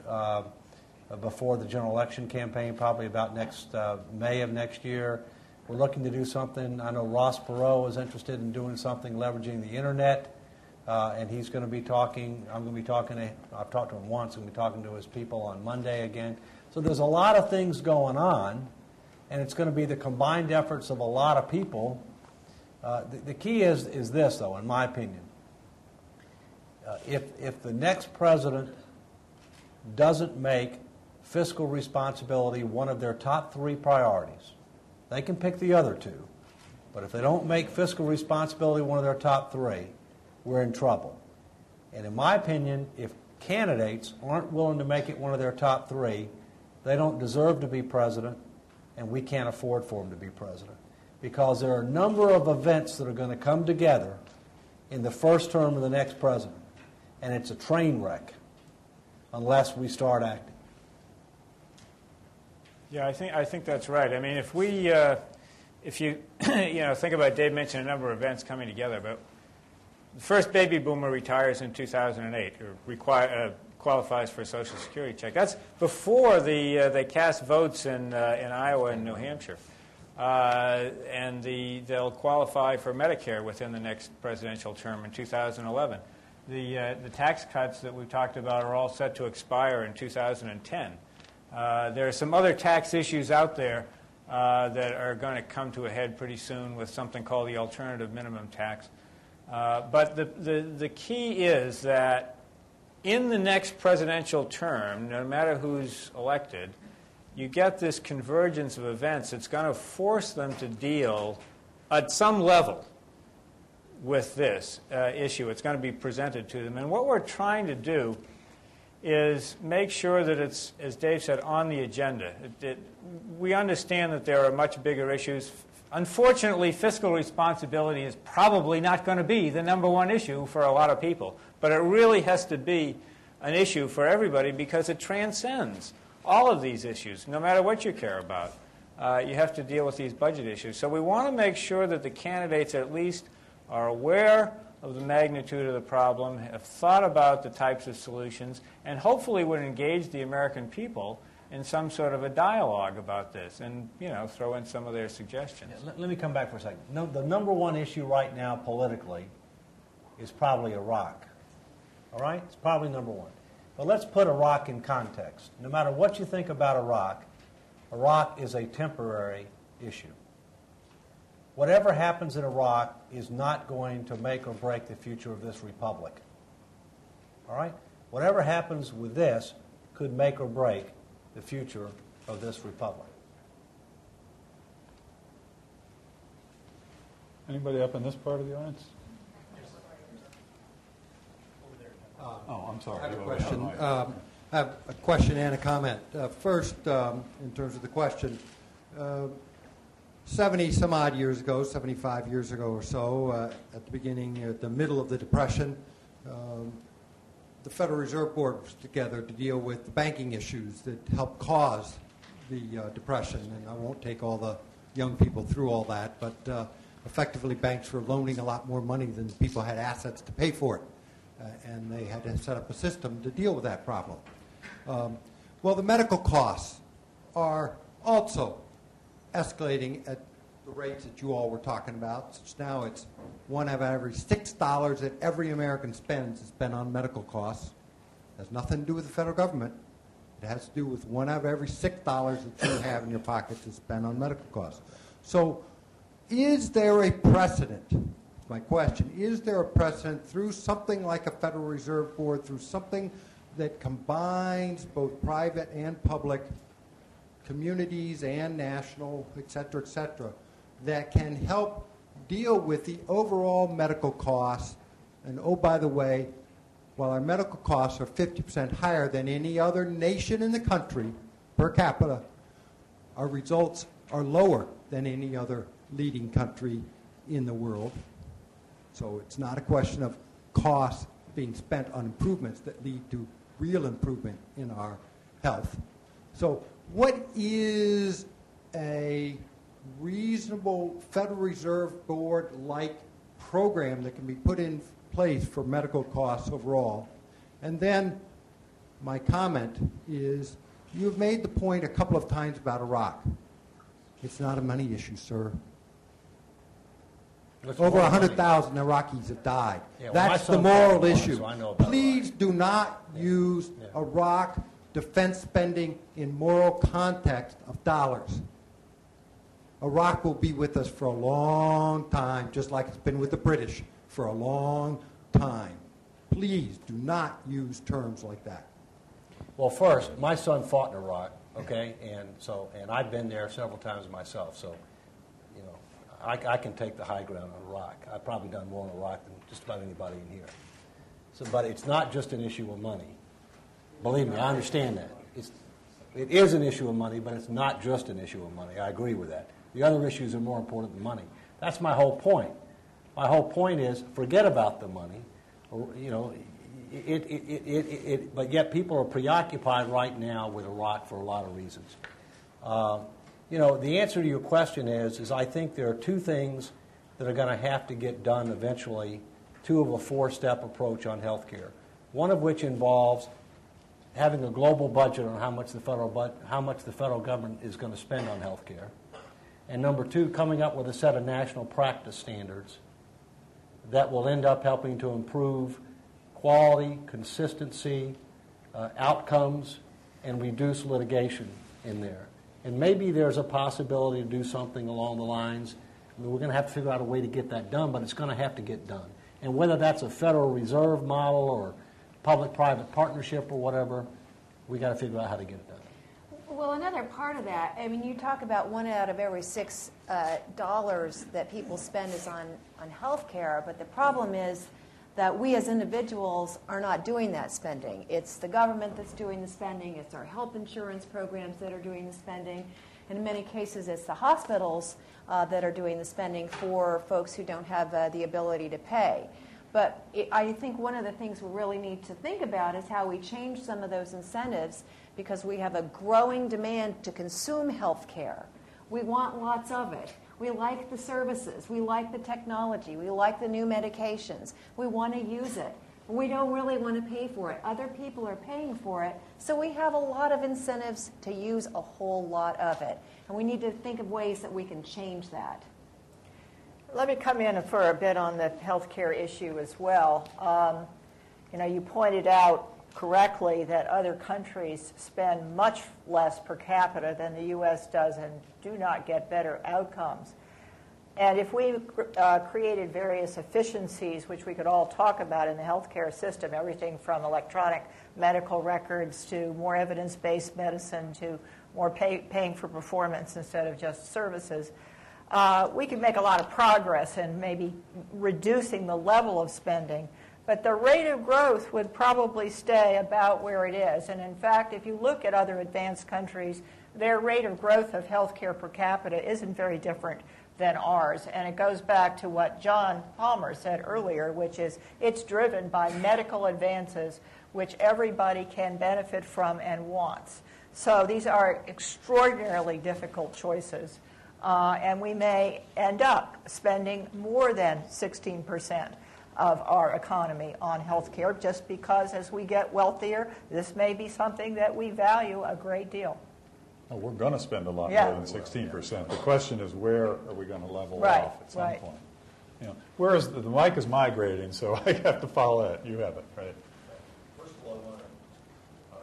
before the general election campaign, probably about May of next year. We're looking to do something. I know Ross Perot is interested in doing something leveraging the internet, and he's going to be talking. I'm going to be talking to. I've talked to him once. I'm going to be talking to his people on Monday again. So there's a lot of things going on, and it's going to be the combined efforts of a lot of people. The key is this, though, in my opinion. If the next president doesn't make fiscal responsibility one of their top 3 priorities, they can pick the other 2. But if they don't make fiscal responsibility one of their top 3, we're in trouble. And in my opinion, if candidates aren't willing to make it one of their top 3, they don't deserve to be president, and we can't afford for them to be president. Because there are a number of events that are going to come together in the first term of the next president. And it's a train wreck unless we start acting. Yeah, I think that's right. I mean, if you think about, Dave mentioned a number of events coming together, but the first baby boomer retires in 2008, or qualifies for a Social Security check. That's before they cast votes in Iowa and New Hampshire, and they'll qualify for Medicare within the next presidential term in 2011. The tax cuts that we've talked about are all set to expire in 2010. There are some other tax issues out there that are going to come to a head pretty soon with something called the alternative minimum tax. But the key is that in the next presidential term, no matter who's elected, you get this convergence of events that's going to force them to deal at some level with this issue. It's going to be presented to them. And what we're trying to do is make sure that it's, as Dave said, on the agenda. We understand that there are much bigger issues. Unfortunately, fiscal responsibility is probably not going to be the number one issue for a lot of people. But it really has to be an issue for everybody because it transcends all of these issues, no matter what you care about. You have to deal with these budget issues. So we want to make sure that the candidates at least are aware of the magnitude of the problem, have thought about the types of solutions, and hopefully would engage the American people in some sort of a dialogue about this and, throw in some of their suggestions. Yeah, let me come back for a second. No, the number one issue right now politically is probably Iraq. All right? It's probably number one. But let's put Iraq in context. No matter what you think about Iraq, Iraq is a temporary issue. Whatever happens in Iraq is not going to make or break the future of this republic. All right? Whatever happens with this could make or break the future of this republic. Anybody up in this part of the audience? I'm sorry. I have a question. I have a question and a comment. First, in terms of the question, 70-some-odd years ago, 75 years ago or so, at the beginning, at the middle of the Depression, the Federal Reserve Board was together to deal with the banking issues that helped cause the Depression. And I won't take all the young people through all that, but effectively banks were loaning a lot more money than people had assets to pay for it. And they had to set up a system to deal with that problem. Well, the medical costs are also escalating at the rates that you all were talking about. So now it's one out of every $6 that every American spends is spent on medical costs. It has nothing to do with the federal government. It has to do with one out of every $6 that you have in your pocket to spend on medical costs. So is there a precedent? My question, is there a precedent through something like a Federal Reserve Board, through something that combines both private and public communities and national, et cetera, that can help deal with the overall medical costs? And oh, by the way, while our medical costs are 50% higher than any other nation in the country per capita, our results are lower than any other leading country in the world. So it's not a question of cost being spent on improvements that lead to real improvement in our health. So what is a reasonable Federal Reserve Board-like program that can be put in place for medical costs overall? And then my comment is, you've made the point a couple of times about Iraq. It's not a money issue, sir. Over 100,000 Iraqis have died. Yeah, well, that's the moral issue. So please do not use Iraq defense spending in moral context of dollars. Iraq will be with us for a long time, just like it's been with the British for a long time. Please do not use terms like that. Well, first, my son fought in Iraq, okay, and I've been there several times myself, so, you know, I can take the high ground on Iraq. I've probably done more in Iraq than just about anybody in here. So, but it's not just an issue of money. Believe me, I understand that. It is an issue of money, but it's not just an issue of money. I agree with that. The other issues are more important than money. That's my whole point. My whole point is, forget about the money. You know, but yet people are preoccupied right now with Iraq for a lot of reasons. You know, the answer to your question is I think there are two things that are going to have to get done eventually, two of a four-step approach on health care. One of which involves having a global budget on how much the federal government is going to spend on health care. And number two, coming up with a set of national practice standards that will end up helping to improve quality, consistency, outcomes, and reduce litigation in there. And maybe there's a possibility to do something along the lines. I mean, we're going to have to figure out a way to get that done, but it's going to have to get done. And whether that's a Federal Reserve model or public-private partnership or whatever, we got to figure out how to get it done. Well, another part of that, I mean, you talk about 1 out of every $6 that people spend is on health care, but the problem is that we as individuals are not doing that spending. It's the government that's doing the spending. It's our health insurance programs that are doing the spending. And in many cases, it's the hospitals that are doing the spending for folks who don't have the ability to pay. But I think one of the things we really need to think about is how we change some of those incentives, because we have a growing demand to consume health care. We want lots of it. We like the services. We like the technology. We like the new medications. We want to use it. We don't really want to pay for it. Other people are paying for it. So we have a lot of incentives to use a whole lot of it. And we need to think of ways that we can change that. Let me come in for a bit on the health care issue as well. You pointed out correctly that other countries spend much less per capita than the U.S. does and do not get better outcomes. And if we created various efficiencies, which we could all talk about in the healthcare system, everything from electronic medical records to more evidence-based medicine to more paying for performance instead of just services, we could make a lot of progress in maybe reducing the level of spending. But the rate of growth would probably stay about where it is. And in fact, if you look at other advanced countries, their rate of growth of healthcare per capita isn't very different than ours. And it goes back to what John Palmer said earlier, which is it's driven by medical advances, which everybody can benefit from and wants. So these are extraordinarily difficult choices. And we may end up spending more than 16% of our economy on health care just because as we get wealthier, this may be something that we value a great deal. Well, we're going to spend a lot more than 16%. The question is, where are we going to level off at some point? Whereas the mic is migrating, so I have to follow it. You have it, right? First of all,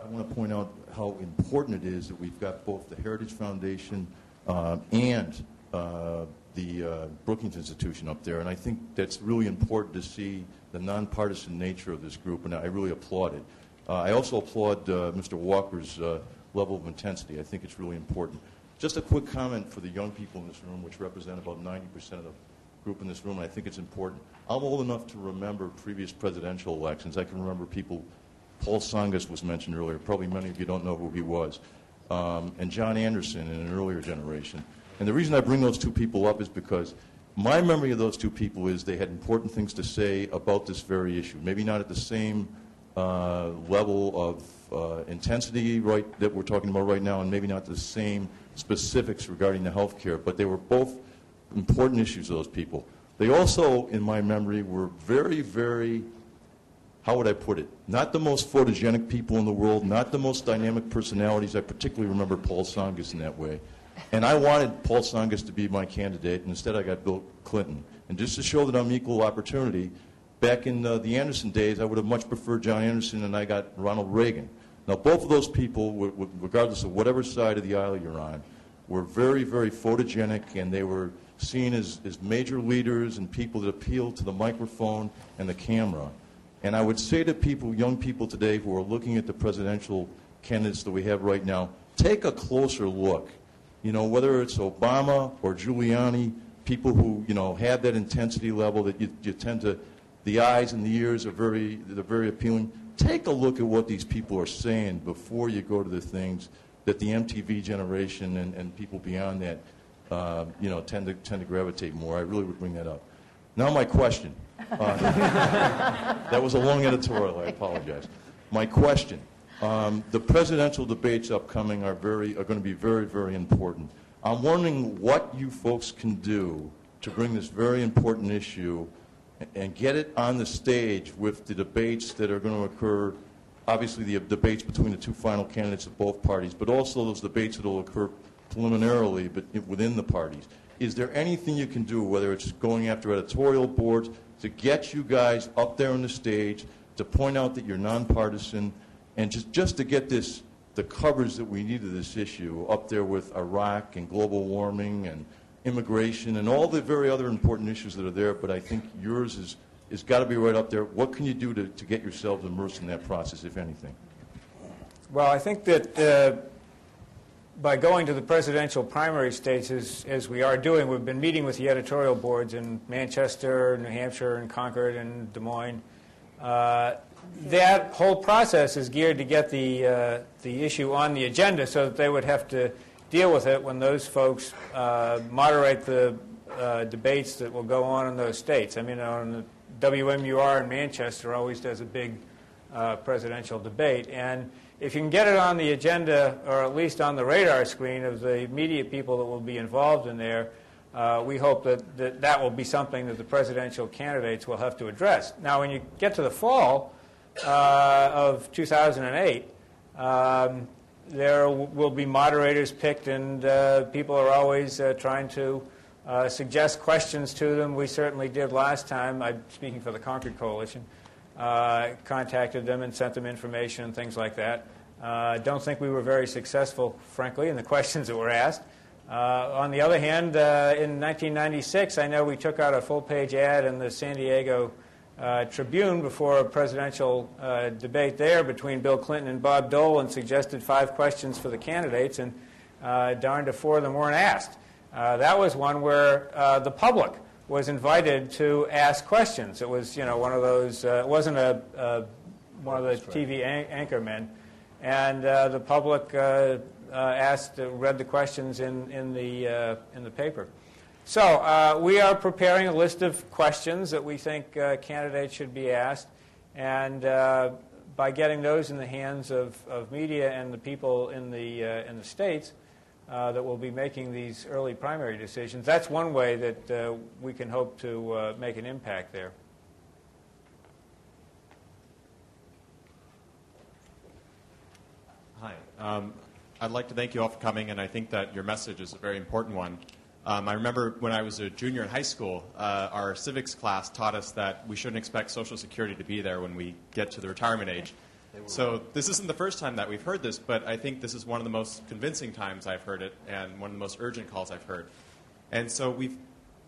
I want to point out how important it is that we've got both the Heritage Foundation and the Brookings Institution up there, and I think that's really important to see the nonpartisan nature of this group, and I really applaud it. I also applaud Mr. Walker's level of intensity. I think it's really important. Just a quick comment for the young people in this room, which represent about 90% of the group in this room, and I think it's important. I'm old enough to remember previous presidential elections. I can remember people, Paul Tsongas was mentioned earlier. Probably many of you don't know who he was. And John Anderson in an earlier generation. And the reason I bring those two people up is because My memory of those two people is they had important things to say about this very issue. Maybe not at the same level of intensity that we're talking about right now, and maybe not the same specifics regarding the health care, but they were both important issues to those people. They also, in my memory, were very, very, how would I put it, not the most photogenic people in the world, not the most dynamic personalities. I particularly remember Paul Tsongas in that way. And I wanted Paul Tsongas to be my candidate, and instead I got Bill Clinton. And just to show that I'm equal opportunity, back in the Anderson days, I would have much preferred John Anderson, and I got Ronald Reagan. Now, both of those people, regardless of whatever side of the aisle you're on, were very, very photogenic, and they were seen as major leaders and people that appealed to the microphone and the camera. And I would say to people, young people today who are looking at the presidential candidates that we have right now, take a closer look. You know, whether it's Obama or Giuliani, people who, you know, have that intensity level that you tend to, the eyes and the ears are they're very appealing. Take a look at what these people are saying before you go to the things that the MTV generation and people beyond that, you know, tend to gravitate more. I really would bring that up. Now my question. That was a long editorial. I apologize. My question. The presidential debates upcoming are going to be very, very important. I'm wondering what you folks can do to bring this very important issue and get it on the stage with the debates that are going to occur, obviously the debates between the two final candidates of both parties, but also those debates that will occur preliminarily but within the parties. Is there anything you can do, whether it's going after editorial boards, to get you guys up there on the stage, to point out that you're nonpartisan, and just to get the coverage that we need of this issue up there with Iraq and global warming and immigration and all the very other important issues that are there, but I think yours is got to be right up there. What can you do to get yourselves immersed in that process, if anything? Well, I think that by going to the presidential primary states, as we are doing, we've been meeting with the editorial boards in Manchester, New Hampshire, and Concord, and Des Moines. That whole process is geared to get the issue on the agenda so that they would have to deal with it when those folks moderate the debates that will go on in those states. I mean, on the WMUR in Manchester always does a big presidential debate, and if you can get it on the agenda, or at least on the radar screen of the media people that will be involved in there, we hope that will be something that the presidential candidates will have to address. Now, when you get to the fall of 2008, there will be moderators picked, and people are always trying to suggest questions to them. We certainly did last time. I'm speaking for the Concord Coalition. Contacted them and sent them information and things like that. Don't think we were very successful, frankly, in the questions that were asked. On the other hand, in 1996, I know we took out a full-page ad in the San Diego Tribune before a presidential debate there between Bill Clinton and Bob Dole, and suggested 5 questions for the candidates, and darned if 4 of them weren't asked. That was one where the public was invited to ask questions. It was, one of those. It wasn't one of the TV anchormen, and the public read the questions in the paper. So we are preparing a list of questions that we think candidates should be asked, and by getting those in the hands of media and the people in the states that will be making these early primary decisions, that's one way that we can hope to make an impact there. Hi. I'd like to thank you all for coming, and I think that your message is a very important one. I remember when I was a junior in high school, our civics class taught us that we shouldn't expect Social Security to be there when we get to the retirement age. So this isn't the first time that we've heard this, but I think this is one of the most convincing times I've heard it and one of the most urgent calls I've heard. And so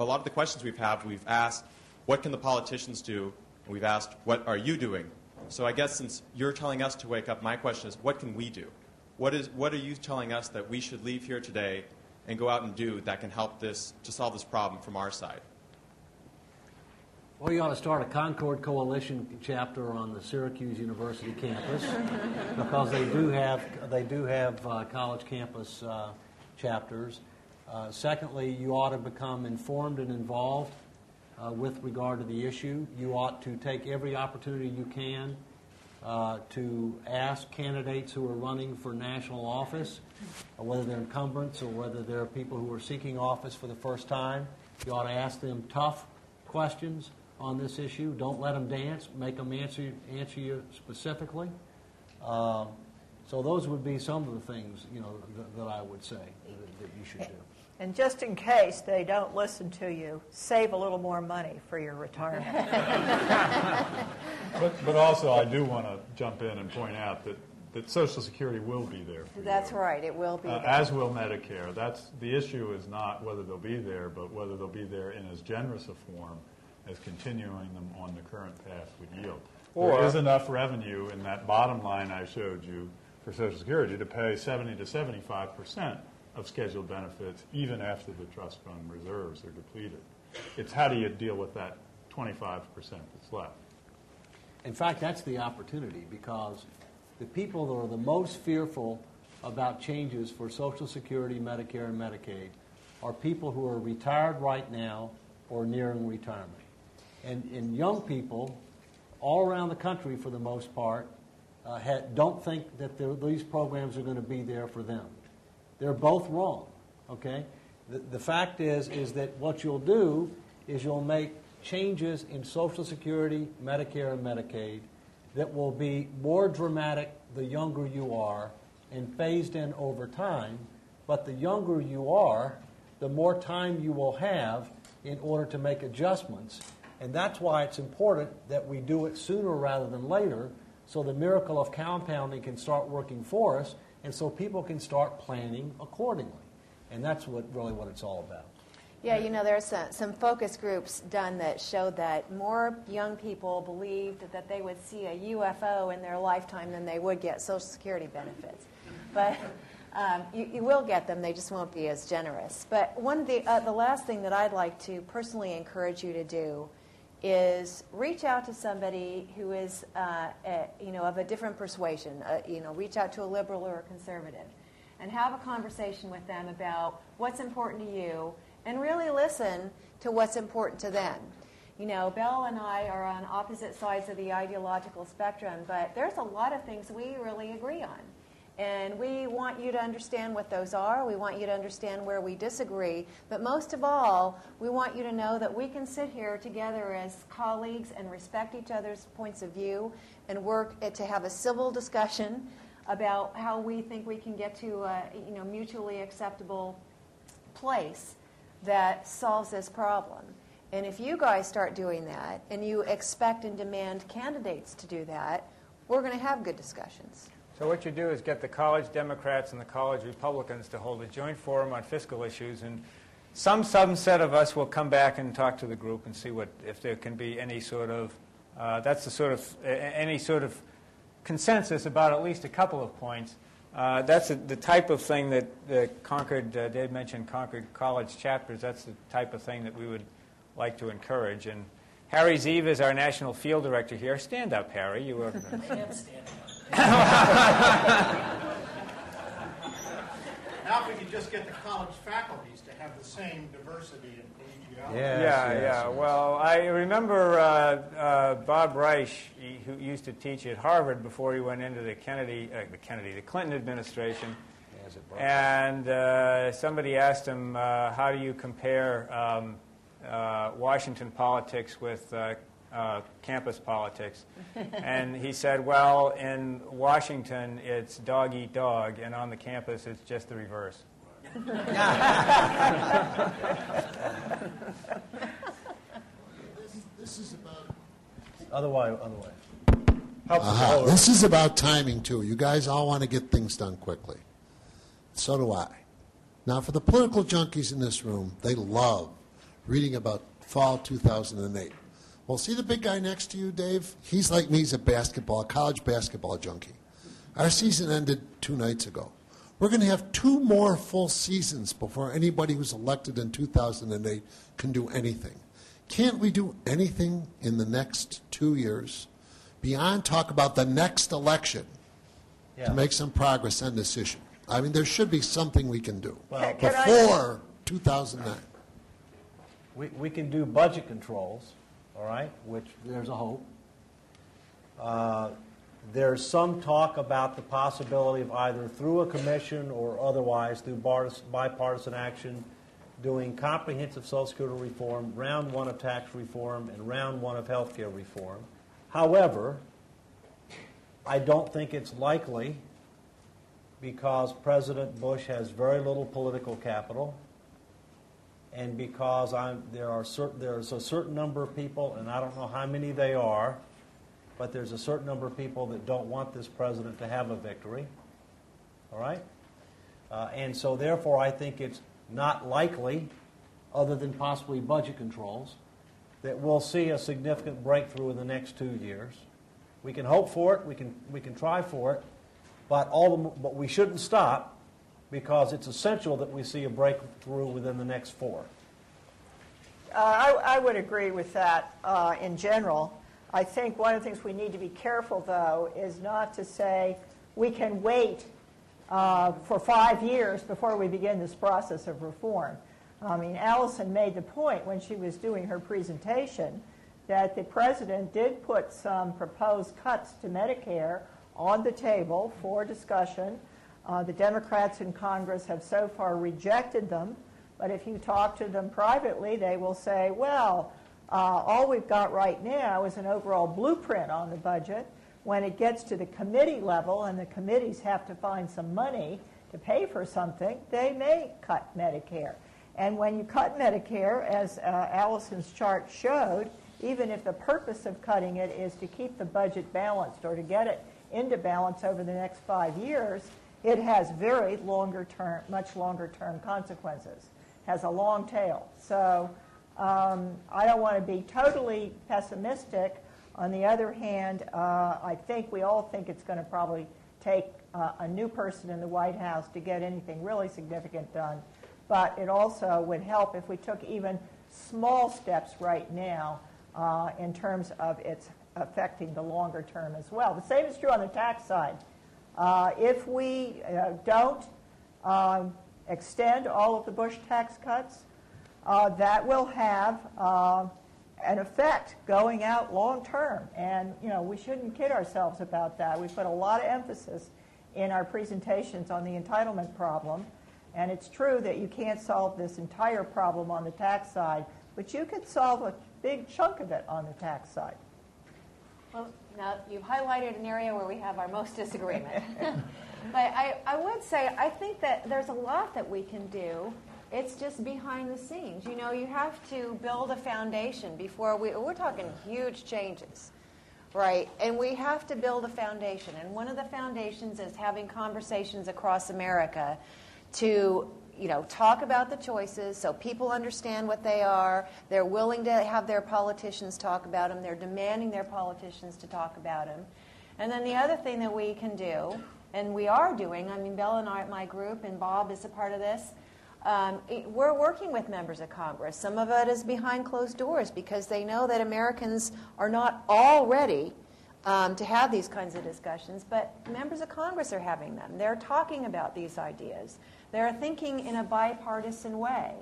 a lot of the questions we've asked, what can the politicians do? And we've asked, what are you doing? So I guess since you're telling us to wake up, my question is, what can we do? What are you telling us that we should leave here today and go out and do that can help to solve this problem from our side? Well, you ought to start a Concord Coalition chapter on the Syracuse University campus because they do have college campus chapters. Secondly, you ought to become informed and involved with regard to the issue. You ought to take every opportunity you can to ask candidates who are running for national office, whether they're incumbents or whether they're people who are seeking office for the first time. You ought to ask them tough questions on this issue. Don't let them dance. Make them answer you specifically. So those would be some of the things, that I would say that you should do. And just in case they don't listen to you, save a little more money for your retirement. But also, I do want to jump in and point out that Social Security will be there for That's you. right, it will be there. As will Medicare. The issue is not whether they'll be there, but whether they'll be there in as generous a form as continuing them on the current path would yield. There is enough revenue in that bottom line I showed you for Social Security to pay 70 to 75% of scheduled benefits even after the trust fund reserves are depleted. It's how do you deal with that 25% that's left? In fact, that's the opportunity, because the people that are the most fearful about changes for Social Security, Medicare, and Medicaid are people who are retired right now or nearing retirement. And young people all around the country, for the most part, don't think that these programs are going to be there for them. They're both wrong, okay? The fact is that what you'll do is you'll make changes in Social Security, Medicare, and Medicaid that will be more dramatic the younger you are and phased in over time. But the younger you are, the more time you will have in order to make adjustments. And that's why it's important that we do it sooner rather than later, so the miracle of compounding can start working for us, and so people can start planning accordingly. And that's really what it's all about. Yeah, there's some focus groups done that showed that more young people believed that they would see a UFO in their lifetime than they would get Social Security benefits. But you will get them, they just won't be as generous. But one of the last thing that I'd like to personally encourage you to do is reach out to somebody who is, of a different persuasion. Reach out to a liberal or a conservative, and have a conversation with them about what's important to you, and really listen to what's important to them. Belle and I are on opposite sides of the ideological spectrum, but there's a lot of things we really agree on. And we want you to understand what those are. We want you to understand where we disagree. But most of all, we want you to know that we can sit here together as colleagues and respect each other's points of view and work to have a civil discussion about how we think we can get to a mutually acceptable place that solves this problem. And if you guys start doing that, and you expect and demand candidates to do that, we're going to have good discussions. So what you do is get the college Democrats and the college Republicans to hold a joint forum on fiscal issues, and some subset of us will come back and talk to the group and see if there can be any sort of any sort of consensus about at least a couple of points. That's the type of thing that Concord, Dave mentioned Concord College chapters. That's the type of thing that we would like to encourage. And Harry Zeev is our national field director here. Stand up, Harry. You were. I am standing up. Now if we could just get the college faculties to have the same diversity and collegiality. Yeah. Well, I remember Bob Reich, who used to teach at Harvard before he went into the Clinton administration. And somebody asked him, how do you compare Washington politics with campus politics? And he said, well, in Washington it's dog eat dog, and on the campus it's just the reverse. This is about Otherwise. This is about timing too. You guys all want to get things done quickly. So do I. Now, for the political junkies in this room, they love reading about fall 2008. Well, see the big guy next to you, Dave? He's like me. He's a college basketball junkie. Our season ended 2 nights ago. We're going to have 2 more full seasons before anybody who's elected in 2008 can do anything. Can't we do anything in the next 2 years beyond talk about the next election to make some progress on this issue? I mean, there should be something we can do before 2009? We can do budget controls, all right, which there's a hope. There's some talk about the possibility of either through a commission or otherwise through bipartisan action doing comprehensive Social Security reform, round one of tax reform, and round one of health care reform. However, I don't think it's likely because President Bush has very little political capital and because there's a certain number of people, and I don't know how many they are, but there's a certain number of people that don't want this president to have a victory. All right? And so therefore I think it's not likely, other than possibly budget controls, that we'll see a significant breakthrough in the next 2 years. We can hope for it, we can try for it, but we shouldn't stop because it's essential that we see a breakthrough within the next 4. I would agree with that in general. I think one of the things we need to be careful, though, is not to say we can wait for 5 years before we begin this process of reform. I mean, Allison made the point when she was doing her presentation that the president did put some proposed cuts to Medicare on the table for discussion. The Democrats in Congress have so far rejected them, but if you talk to them privately, they will say, well, all we've got right now is an overall blueprint on the budget. When it gets to the committee level and the committees have to find some money to pay for something, they may cut Medicare. And when you cut Medicare, as Allison's chart showed, even if the purpose of cutting it is to keep the budget balanced or to get it into balance over the next 5 years, it has much longer term consequences, has a long tail. So I don't want to be totally pessimistic. On the other hand, I think we all think it's going to probably take a new person in the White House to get anything really significant done. But it also would help if we took even small steps right now in terms of its affecting the longer term as well. The same is true on the tax side. If we don't extend all of the Bush tax cuts, that will have an effect going out long term. And, we shouldn't kid ourselves about that. We put a lot of emphasis in our presentations on the entitlement problem. And it's true that you can't solve this entire problem on the tax side, but you could solve a big chunk of it on the tax side. Well, now you've highlighted an area where we have our most disagreement. But I would say I think that there's a lot that we can do. It's just behind the scenes. You have to build a foundation before we're talking huge changes, right? And we have to build a foundation. And one of the foundations is having conversations across America to talk about the choices so people understand what they are. They're willing to have their politicians talk about them. They're demanding their politicians to talk about them. And then the other thing that we can do, and we are doing, I mean, Bella and I at my group, and Bob is a part of this, we're working with members of Congress. Some of it is behind closed doors because they know that Americans are not all ready to have these kinds of discussions, but members of Congress are having them. They're talking about these ideas. They're thinking in a bipartisan way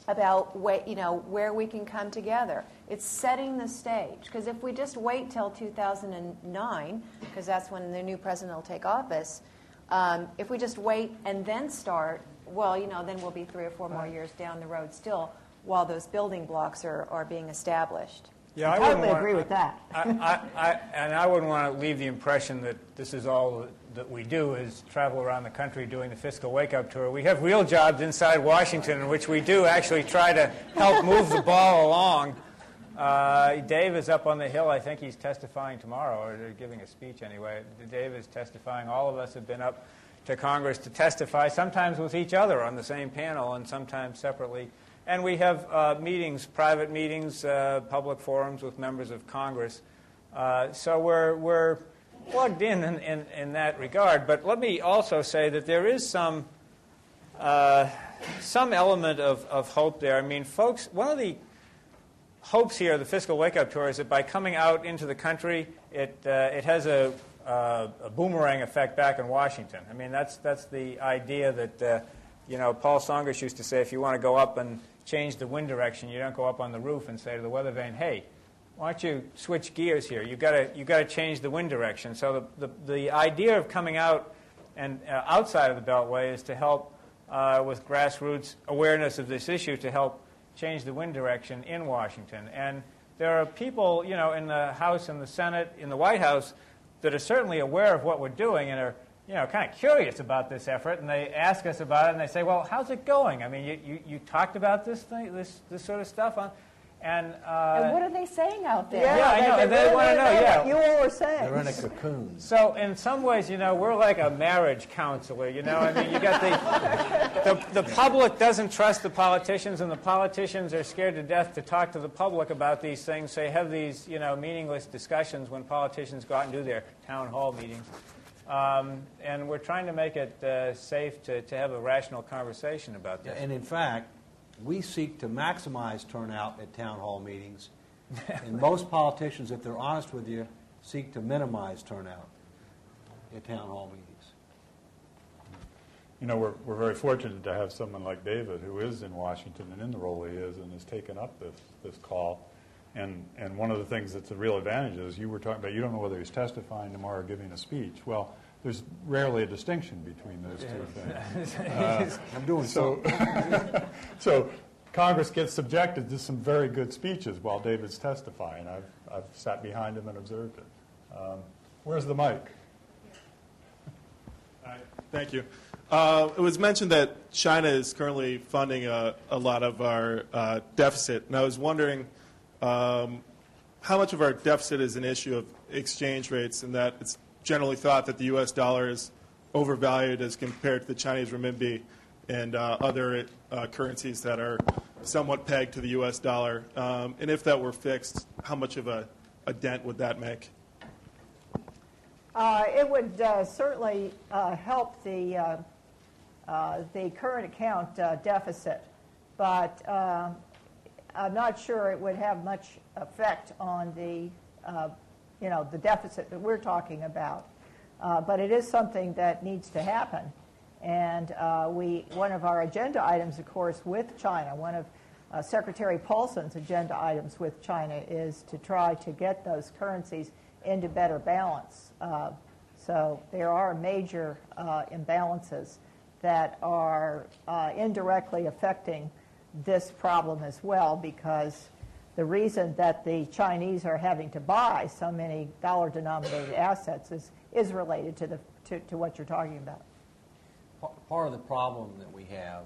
about where we can come together. It's setting the stage, because if we just wait till 2009, because that's when the new president will take office, if we just wait and then start, well, then we'll be 3 or 4 more years down the road still while those building blocks are being established. Yeah, I totally agree with that. I wouldn't want to leave the impression that this is all that we do is travel around the country doing the Fiscal Wake-Up Tour. We have real jobs inside Washington in which we do actually try to help move the ball along. Dave is up on the Hill. I think he's testifying tomorrow, or they're giving a speech anyway. Dave is testifying. All of us have been up to Congress to testify, sometimes with each other on the same panel and sometimes separately. And we have meetings, private meetings, public forums with members of Congress. So we're plugged in that regard. But let me also say that there is some element of hope there. I mean, folks, one of the hopes here of the Fiscal Wake-Up Tour is that by coming out into the country, it has a boomerang effect back in Washington. I mean, that's the idea that Paul Songas used to say, if you want to go up and change the wind direction, you don't go up on the roof and say to the weather vane, hey, why don't you switch gears here? You've got to change the wind direction. So the idea of coming out and outside of the Beltway is to help with grassroots awareness of this issue to help change the wind direction in Washington. And there are people, in the House and the Senate, in the White House, that are certainly aware of what we're doing and are, kind of curious about this effort. And they ask us about it, and they say, well, how's it going? I mean, you talked about this thing, this sort of stuff on. And what are they saying out there? Yeah, I know. And they want to know. Yeah, what you all were saying. They're in a cocoon. So in some ways, we're like a marriage counselor. I mean, you got the public doesn't trust the politicians, and the politicians are scared to death to talk to the public about these things. So you have these, meaningless discussions when politicians go out and do their town hall meetings. And we're trying to make it safe to have a rational conversation about this. And in fact, we seek to maximize turnout at town hall meetings, and most politicians, if they're honest with you, seek to minimize turnout at town hall meetings. We're very fortunate to have someone like David, who is in Washington and in the role he is, and has taken up this call. And one of the things that's a real advantage is you were talking about, you don't know whether he's testifying tomorrow or giving a speech. Well, there's rarely a distinction between those two things. I'm doing so. So Congress gets subjected to some very good speeches while David's testifying. I've sat behind him and observed it. Where's the mic? Hi, thank you. It was mentioned that China is currently funding a lot of our deficit, and I was wondering how much of our deficit is an issue of exchange rates, and that it's generally thought that the U.S. dollar is overvalued as compared to the Chinese renminbi and other currencies that are somewhat pegged to the U.S. dollar. And if that were fixed, how much of a dent would that make? It would certainly help the current account deficit, but I'm not sure it would have much effect on the the deficit that we're talking about. But it is something that needs to happen. And one of our agenda items, of course, with China, one of Secretary Paulson's agenda items with China is to try to get those currencies into better balance. So there are major imbalances that are indirectly affecting this problem as well, because the reason that the Chinese are having to buy so many dollar-denominated assets is related to what you're talking about. Part of the problem that we have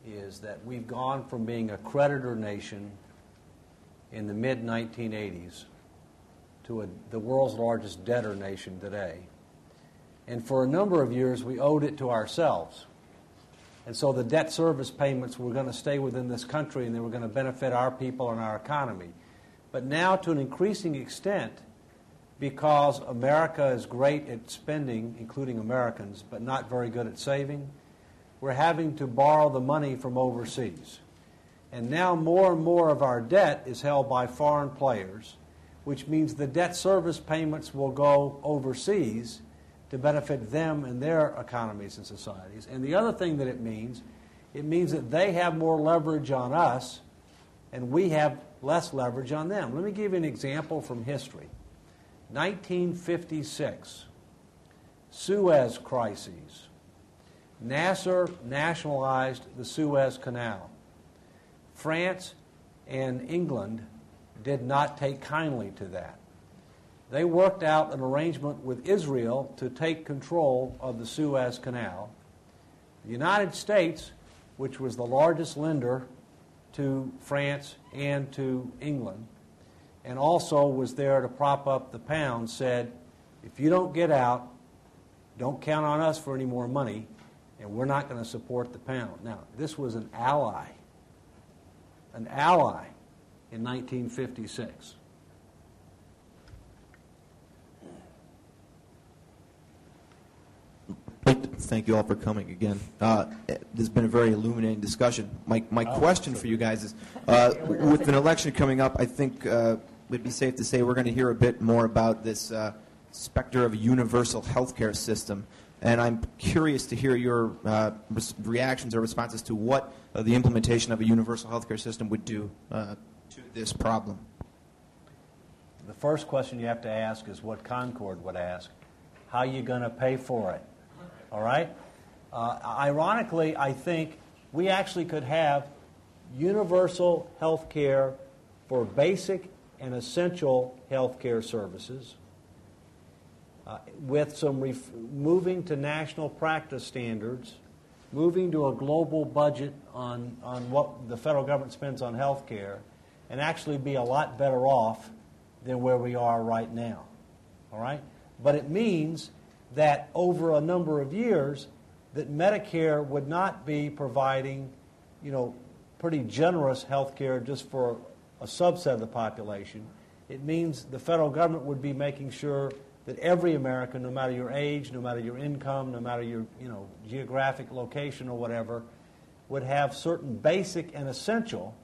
is that we've gone from being a creditor nation in the mid-1980s to the world's largest debtor nation today. And for a number of years, we owed it to ourselves. And so the debt service payments were going to stay within this country, and they were going to benefit our people and our economy. But now, to an increasing extent, because America is great at spending, including Americans, but not very good at saving, we're having to borrow the money from overseas. And now more and more of our debt is held by foreign players, which means the debt service payments will go overseas to benefit them and their economies and societies. And the other thing that it means that they have more leverage on us and we have less leverage on them. Let me give you an example from history. 1956, Suez crises. Nasser nationalized the Suez Canal. France and England did not take kindly to that. They worked out an arrangement with Israel to take control of the Suez Canal. The United States, which was the largest lender to France and to England, and also was there to prop up the pound, said, if you don't get out, don't count on us for any more money, and we're not going to support the pound. Now, this was an ally in 1956. Thank you all for coming again. This has been a very illuminating discussion. My question for you guys is, with an election coming up, I think it would be safe to say we're going to hear a bit more about this specter of a universal health care system. And I'm curious to hear your reactions or responses to what the implementation of a universal health care system would do to this problem. The first question you have to ask is what Concord would ask. How are you going to pay for it? All right? Ironically, I think we actually could have universal health care for basic and essential health care services with some moving to national practice standards, moving to a global budget on what the federal government spends on health care, and actually be a lot better off than where we are right now. All right? But it means that over a number of years, that Medicare would not be providing, pretty generous health care just for a subset of the population. It means the federal government would be making sure that every American, no matter your age, no matter your income, no matter your geographic location or whatever, would have certain basic and essential.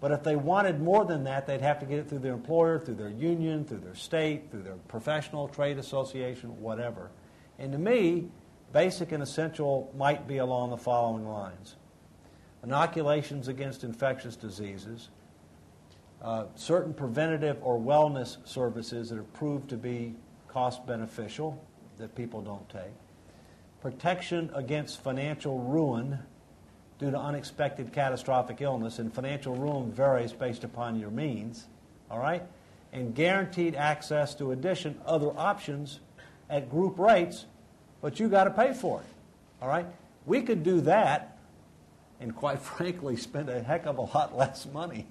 But if they wanted more than that, they'd have to get it through their employer, through their union, through their state, through their professional trade association, whatever. And to me, basic and essential might be along the following lines. Inoculations against infectious diseases, certain preventative or wellness services that have proved to be cost beneficial that people don't take, protection against financial ruin due to unexpected catastrophic illness, and financial ruin varies based upon your means, all right? And guaranteed access to other options at group rates, but you got to pay for it, all right? We could do that and quite frankly spend a heck of a lot less money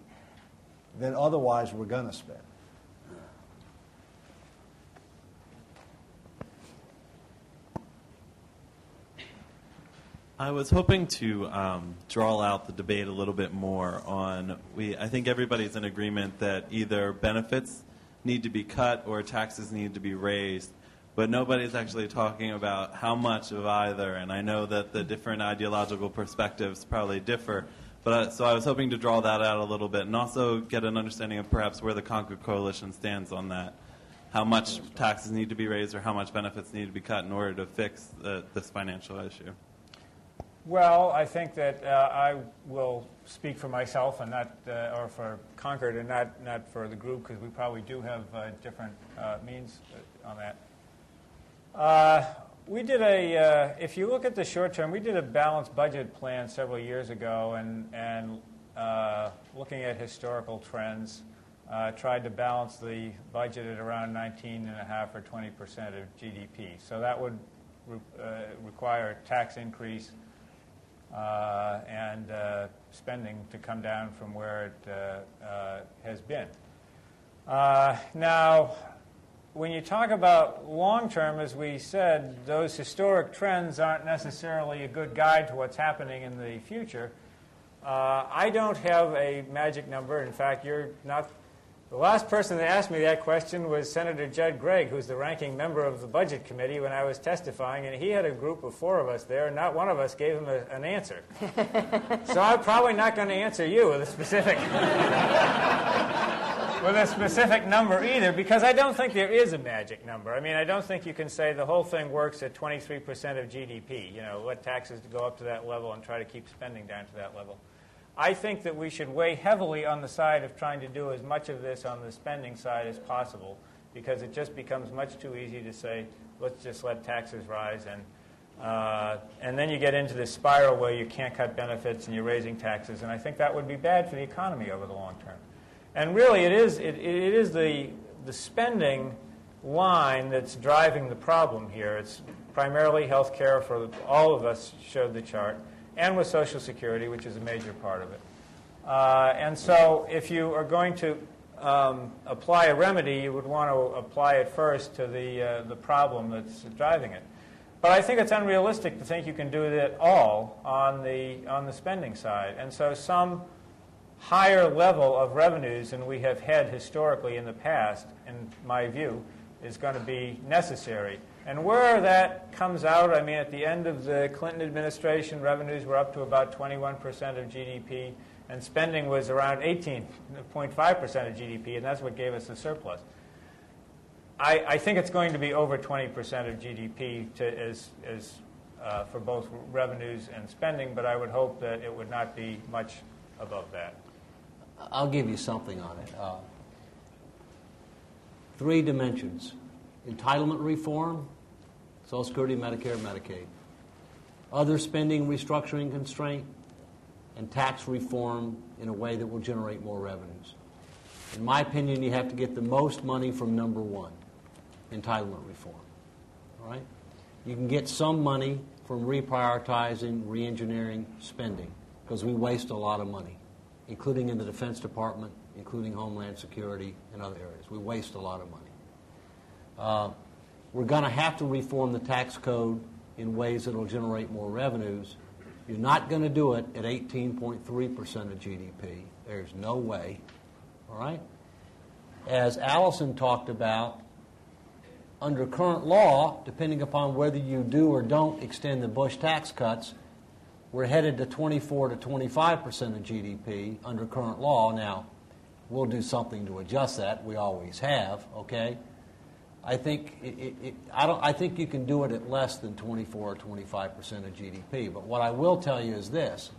than otherwise we're going to spend. I was hoping to draw out the debate a little bit more on, I think everybody's in agreement that either benefits need to be cut or taxes need to be raised, but nobody's actually talking about how much of either, and I know that the different ideological perspectives probably differ, but so I was hoping to draw that out a little bit and also get an understanding of perhaps where the Concord Coalition stands on that. How much taxes need to be raised or how much benefits need to be cut in order to fix this financial issue. Well, I think that I will speak for myself and not, or for Concord and not for the group, because we probably do have different means on that. We did if you look at the short term, we did a balanced budget plan several years ago, and looking at historical trends, tried to balance the budget at around 19.5 or 20% of GDP. So that would require a tax increase and spending to come down from where it has been. Now, when you talk about long-term, as we said, those historic trends aren't necessarily a good guide to what's happening in the future. I don't have a magic number. In fact, you're not. The last person that asked me that question was Senator Judd Gregg, who's the ranking member of the Budget Committee when I was testifying, and he had a group of 4 of us there, and not one of us gave him an answer. So I'm probably not going to answer you with a specific number either, because I don't think there is a magic number. I mean, I don't think you can say the whole thing works at 23% of GDP. Let taxes go up to that level and try to keep spending down to that level. I think that we should weigh heavily on the side of trying to do as much of this on the spending side as possible, because it just becomes much too easy to say, let's just let taxes rise, and then you get into this spiral where you can't cut benefits and you're raising taxes, and I think that would be bad for the economy over the long term. And really, it is the spending line that's driving the problem here. It's primarily health care for all of us, showed the chart, and with Social Security, which is a major part of it. And so if you are going to apply a remedy, you would want to apply it first to the problem that's driving it. But I think it's unrealistic to think you can do that all on the spending side. And so some higher level of revenues than we have had historically in the past, in my view, is going to be necessary. And where that comes out, I mean, at the end of the Clinton administration, revenues were up to about 21% of GDP, and spending was around 18.5% of GDP, and that's what gave us the surplus. I think it's going to be over 20% of GDP for both revenues and spending, but I would hope that it would not be much above that. I'll give you something on it. 3 dimensions: entitlement reform, Social Security, Medicare, Medicaid; other spending restructuring constraint; and tax reform in a way that will generate more revenues. In my opinion, you have to get the most money from number 1, entitlement reform. All right? You can get some money from reprioritizing, re-engineering spending, because we waste a lot of money, including in the Defense Department, including Homeland Security and other areas. We waste a lot of money. We're going to have to reform the tax code in ways that will generate more revenues. You're not going to do it at 18.3% of GDP. There's no way. All right? As Allison talked about, under current law, depending upon whether you do or don't extend the Bush tax cuts, we're headed to 24 to 25% of GDP under current law. Now, we'll do something to adjust that. We always have, okay? I think I think you can do it at less than 24 or 25% of GDP. But what I will tell you is this,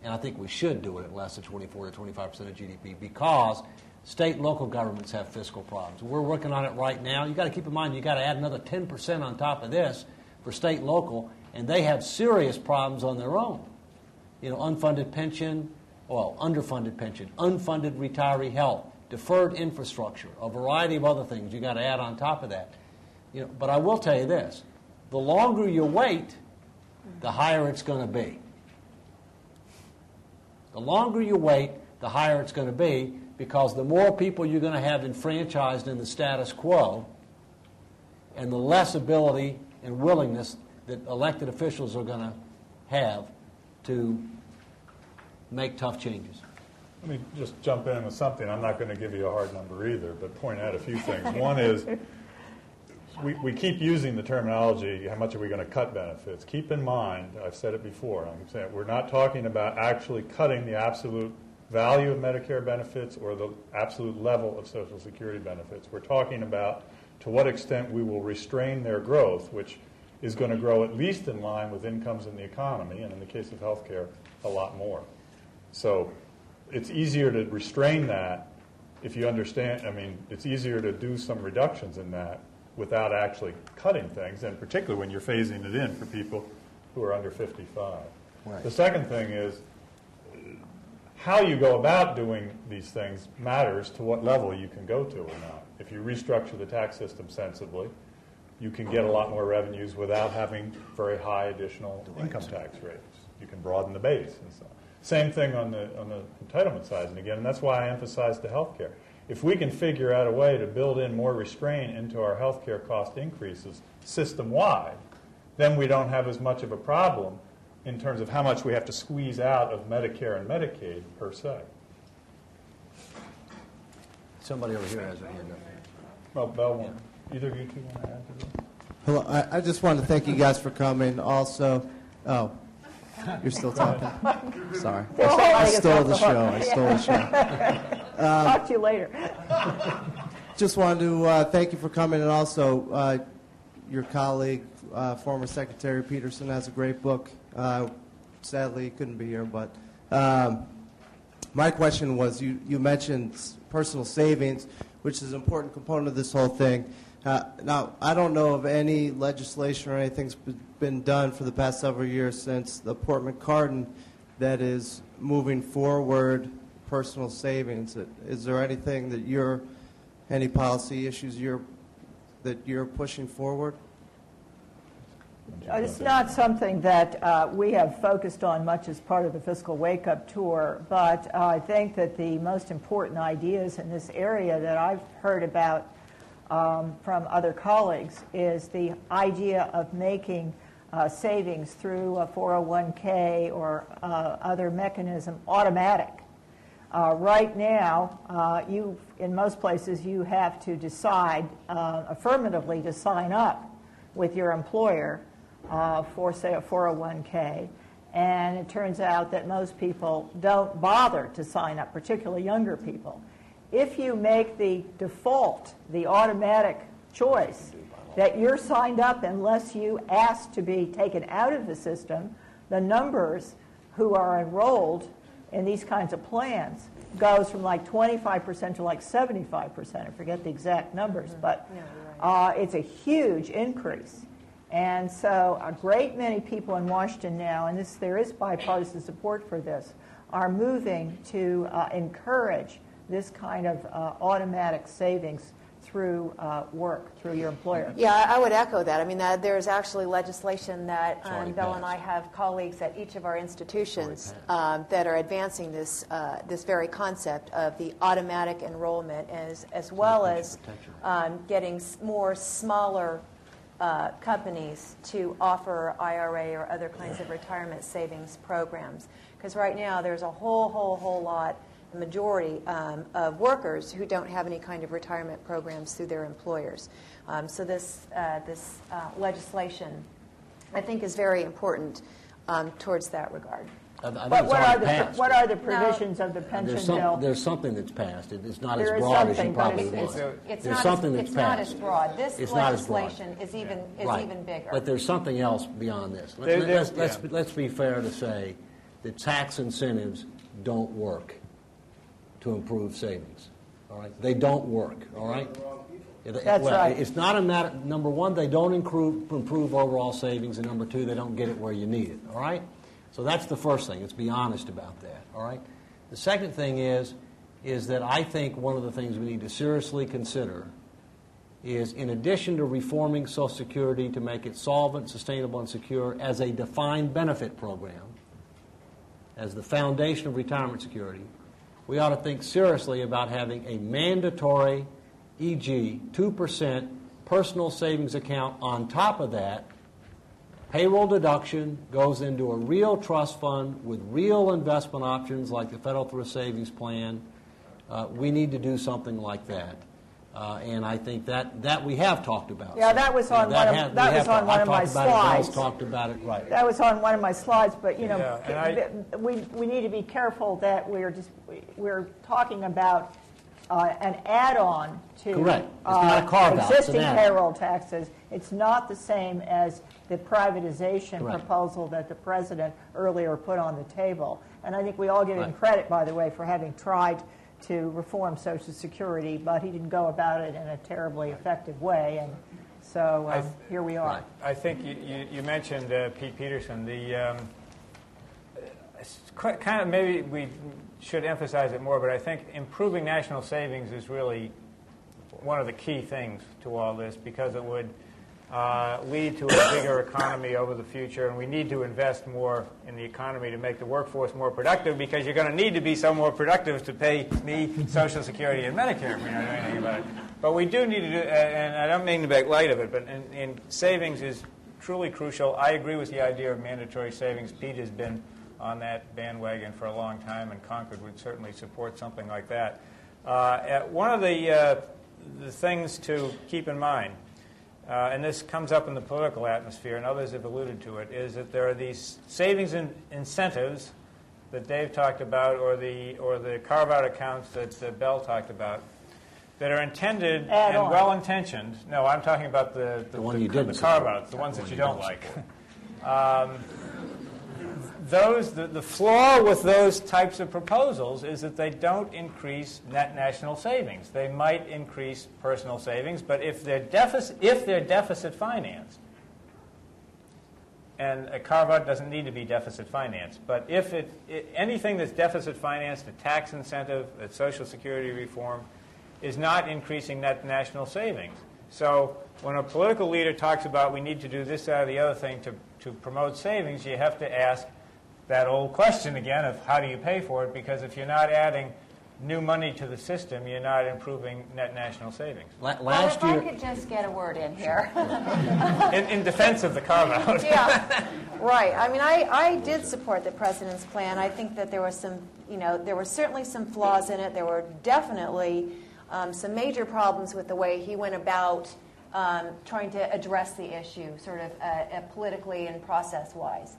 and I think we should do it at less than 24 to 25% of GDP, because state and local governments have fiscal problems. We're working on it right now. You've got to keep in mind, you've got to add another 10% on top of this for state and local, and they have serious problems on their own. You know, unfunded pension, well, underfunded pension, unfunded retiree health, deferred infrastructure, a variety of other things you've got to add on top of that. You know, but I will tell you this, the longer you wait, the higher it's going to be. The longer you wait, the higher it's going to be, because the more people you're going to have enfranchised in the status quo, and the less ability and willingness that elected officials are going to have to make tough changes. Let me just jump in with something. I'm not going to give you a hard number either, but point out a few things. One is we keep using the terminology, how much are we going to cut benefits? Keep in mind, I've said it before, I'm saying we're not talking about actually cutting the absolute value of Medicare benefits or the absolute level of Social Security benefits. We're talking about to what extent we will restrain their growth, which is going to grow at least in line with incomes in the economy, and in the case of health care, a lot more. So it's easier to restrain that if you understand, I mean, it's easier to do some reductions in that without actually cutting things, and particularly when you're phasing it in for people who are under 55. Right. The second thing is how you go about doing these things matters to what level you can go to or not. If you restructure the tax system sensibly, you can get a lot more revenues without having very high additional income tax rates. You can broaden the base and so on. Same thing on the entitlement side, and again, and that's why I emphasize the health care. If we can figure out a way to build in more restraint into our health care cost increases system-wide, then we don't have as much of a problem in terms of how much we have to squeeze out of Medicare and Medicaid per se. Somebody over here has a hand up. Well, Bell, either of you two want to add to that? Hello, I just wanted to thank you guys for coming. Also, you're still talking? Sorry. I stole the show. Talk to you later. Just wanted to thank you for coming, and also your colleague, former Secretary Peterson, has a great book. Sadly, he couldn't be here, but my question was, you mentioned personal savings, which is an important component of this whole thing. Now, I don't know of any legislation or anything's been done for the past several years since the Portman-Cardin that is moving forward personal savings. Is there anything that any policy issues that you're pushing forward? It's not something that we have focused on much as part of the Fiscal Wake-Up Tour, but I think that the most important ideas in this area that I've heard about from other colleagues is the idea of making savings through a 401k or other mechanism automatic. Right now, in most places, you have to decide affirmatively to sign up with your employer for, say, a 401k. And it turns out that most people don't bother to sign up, particularly younger people. If you make the default, the automatic choice, that you're signed up unless you ask to be taken out of the system. The numbers who are enrolled in these kinds of plans goes from like 25% to like 75%. I forget the exact numbers, but it's a huge increase. And so a great many people in Washington now, and there is bipartisan support for this, are moving to encourage this kind of automatic savings through work, through your employer. Yeah, I would echo that. I mean, there's actually legislation that Bill and I have colleagues at each of our institutions that are advancing this very concept of the automatic enrollment, as well as getting more smaller companies to offer IRA or other kinds of retirement savings programs. Because right now there's a whole lot, the majority of workers who don't have any kind of retirement programs through their employers. So this legislation, I think, is very important towards that regard. What are the provisions of the pension bill? There's something that's passed. It's not as broad as you probably want. There's something that's passed. It's not as broad. This legislation is even bigger. But there's something else beyond this. Let's be fair to say that tax incentives don't work to improve savings. All right, they don't work. All right. That's right. It's not a matter. Number one, they don't improve overall savings, and number two, they don't get it where you need it. All right. So that's the first thing. Let's be honest about that, all right? The second thing is that I think one of the things we need to seriously consider is, in addition to reforming Social Security to make it solvent, sustainable, and secure as a defined benefit program, as the foundation of retirement security, we ought to think seriously about having a mandatory, e.g., 2% personal savings account on top of that. Payroll deduction goes into a real trust fund with real investment options like the Federal Thrift Savings Plan. We need to do something like that. And I think that we have talked about. Yeah, that was on one of my slides. Talked about it, right. That was on one of my slides, but you know, we need to be careful that we're talking about an add-on to existing payroll taxes. It's not the same as the privatization proposal that the president earlier put on the table. And I think we all give him credit, by the way, for having tried to reform Social Security, but he didn't go about it in a terribly effective way. And so here we are. I think you mentioned Pete Peterson. Kind of maybe we should emphasize it more, but I think improving national savings is really one of the key things to all this, because it would lead to a bigger economy over the future, and we need to invest more in the economy to make the workforce more productive, because you're going to need to be so more productive to pay me Social Security and Medicare if we don't do anything about it. But we do need to do, and I don't mean to make light of it, but in savings is truly crucial. I agree with the idea of mandatory savings. Pete has been on that bandwagon for a long time, and Concord would certainly support something like that. One of the things to keep in mind, and this comes up in the political atmosphere, and others have alluded to it, is that there are these savings incentives that Dave talked about, or the carve-out accounts that Bell talked about, that are intended and well-intentioned. No, I'm talking about the carve-outs, the ones that you don't like. The flaw with those types of proposals is that they don't increase net national savings. They might increase personal savings, but if they're deficit financed, and a carve-out doesn't need to be deficit financed, but if anything that's deficit financed, a tax incentive, a Social Security reform, is not increasing net national savings. So when a political leader talks about we need to do this, that, or the other thing to promote savings, you have to ask that old question again of how do you pay for it, because if you're not adding new money to the system, you're not improving net national savings. If I could just get a word in here. in defense of the carve-out. Yeah, right. I mean, I did support the president's plan. I think that there was there were certainly some flaws in it. There were definitely some major problems with the way he went about trying to address the issue, sort of politically and process-wise.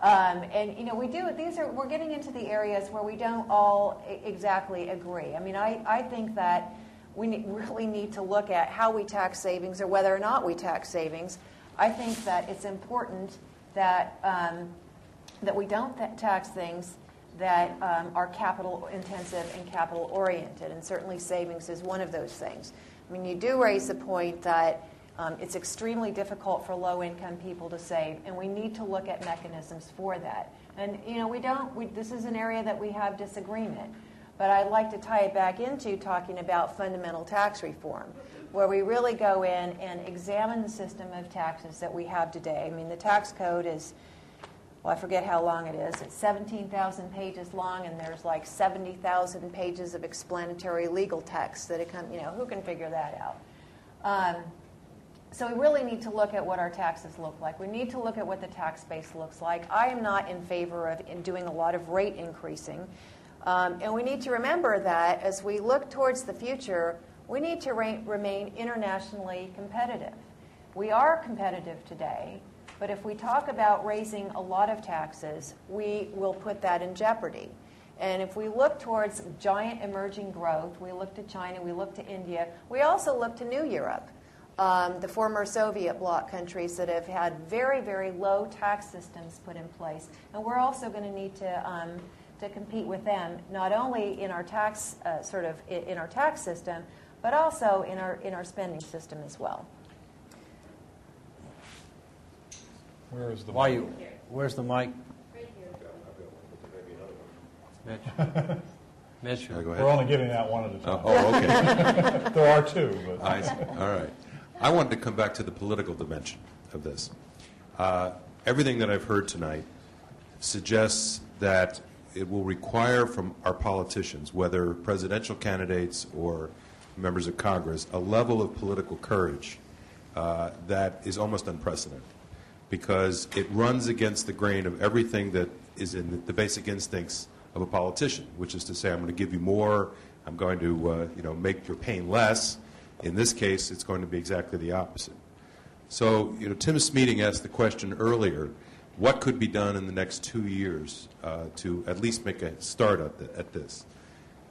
And we're getting into the areas where we don't all exactly agree. I mean, I think that we really need to look at how we tax savings or whether or not we tax savings. I think that it's important that that we don't tax things that are capital intensive and capital oriented, and certainly savings is one of those things. I mean, you do raise the point that it's extremely difficult for low-income people to save, and we need to look at mechanisms for that. And this is an area that we have disagreement. But I'd like to tie it back into talking about fundamental tax reform, where we really go in and examine the system of taxes that we have today. I mean, the tax code is, well, I forget how long it is. It's 17,000 pages long, and there's like 70,000 pages of explanatory legal text that who can figure that out? So we really need to look at what our taxes look like. We need to look at what the tax base looks like. I am not in favor of doing a lot of rate increasing. And we need to remember that as we look towards the future, we need to remain internationally competitive. We are competitive today, but if we talk about raising a lot of taxes, we will put that in jeopardy. And if we look towards giant emerging growth, we look to China, we look to India, we also look to New Europe. The former Soviet bloc countries that have had very, very low tax systems put in place. And we're also going to need to compete with them, not only in our tax in our tax system, but also in our spending system as well. Where's the mic? Mitch. We're only giving that one at a time. Okay. There are two. But. I see. All right. I wanted to come back to the political dimension of this. Everything that I've heard tonight suggests that it will require from our politicians, whether presidential candidates or members of Congress, a level of political courage that is almost unprecedented, because it runs against the grain of everything that is in the basic instincts of a politician, which is to say, I'm going to give you more, I'm going to make your pain less. In this case, it's going to be exactly the opposite. So, Tim Smeating asked the question earlier, what could be done in the next 2 years to at least make a start at this?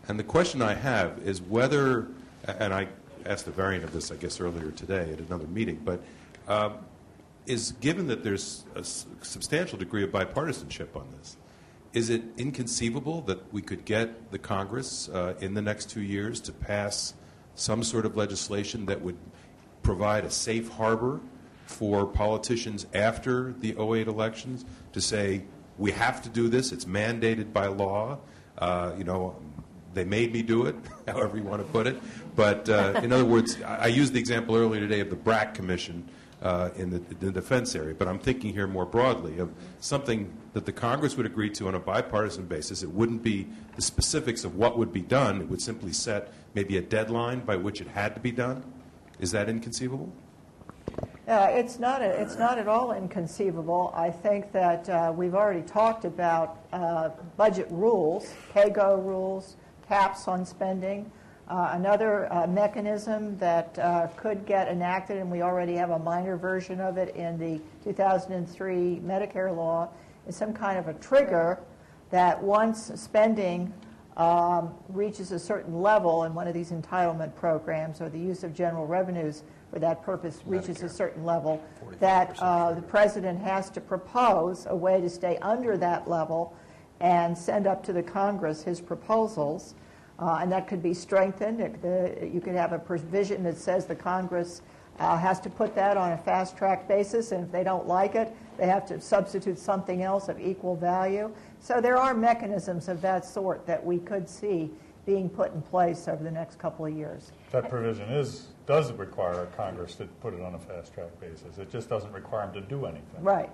And the question I have is whether, and I asked a variant of this, I guess, earlier today at another meeting, but is given that there's a substantial degree of bipartisanship on this, is it inconceivable that we could get the Congress in the next 2 years to pass some sort of legislation that would provide a safe harbor for politicians after the 2008 elections to say, we have to do this, it's mandated by law, they made me do it, however you want to put it. But in other words, I used the example earlier today of the BRAC Commission in the defense area, but I'm thinking here more broadly of something that the Congress would agree to on a bipartisan basis. It wouldn't be the specifics of what would be done. It would simply set maybe a deadline by which it had to be done. Is that inconceivable? It's not at all inconceivable. I think that we've already talked about budget rules, pay-go rules, caps on spending. Another mechanism that could get enacted, and we already have a minor version of it in the 2003 Medicare law, is some kind of a trigger that once spending reaches a certain level in one of these entitlement programs or the use of general revenues for that purpose reaches a certain level, that the president has to propose a way to stay under that level and send up to the Congress his proposals. And that could be strengthened. You could have a provision that says the Congress has to put that on a fast-track basis, and if they don't like it, they have to substitute something else of equal value. So there are mechanisms of that sort that we could see being put in place over the next couple of years. That provision does require Congress to put it on a fast-track basis. It just doesn't require them to do anything. Right.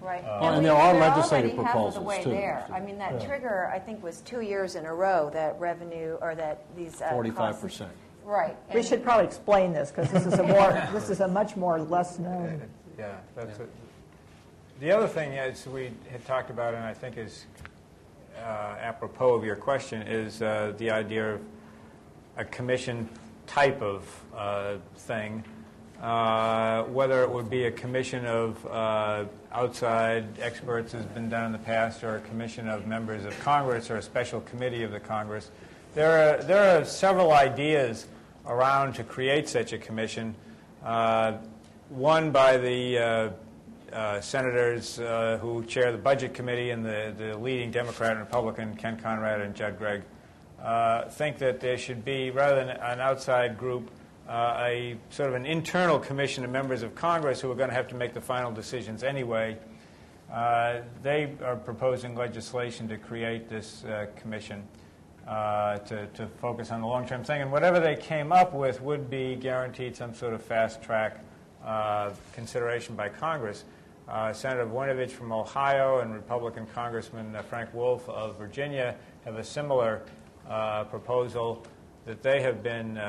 Right. And there are legislative proposals, half of the way too. there. I mean, that trigger, I think, was 2 years in a row that revenue, or that these 45%. Right. We should probably explain this because this is a much more less known. Yeah, that's it. The other thing is we had talked about, and I think is apropos of your question, is the idea of a commission type of thing. Whether it would be a commission of outside experts has been done in the past, or a commission of members of Congress, or a special committee of the Congress. There are several ideas around to create such a commission. One by the senators who chair the Budget Committee and the leading Democrat and Republican, Ken Conrad and Judd Gregg, think that there should be, rather than an outside group, a sort of an internal commission of members of Congress who are going to have to make the final decisions anyway. They are proposing legislation to create this commission to focus on the long-term thing. And whatever they came up with would be guaranteed some sort of fast-track consideration by Congress. Senator Voinovich from Ohio and Republican Congressman Frank Wolf of Virginia have a similar proposal that they have been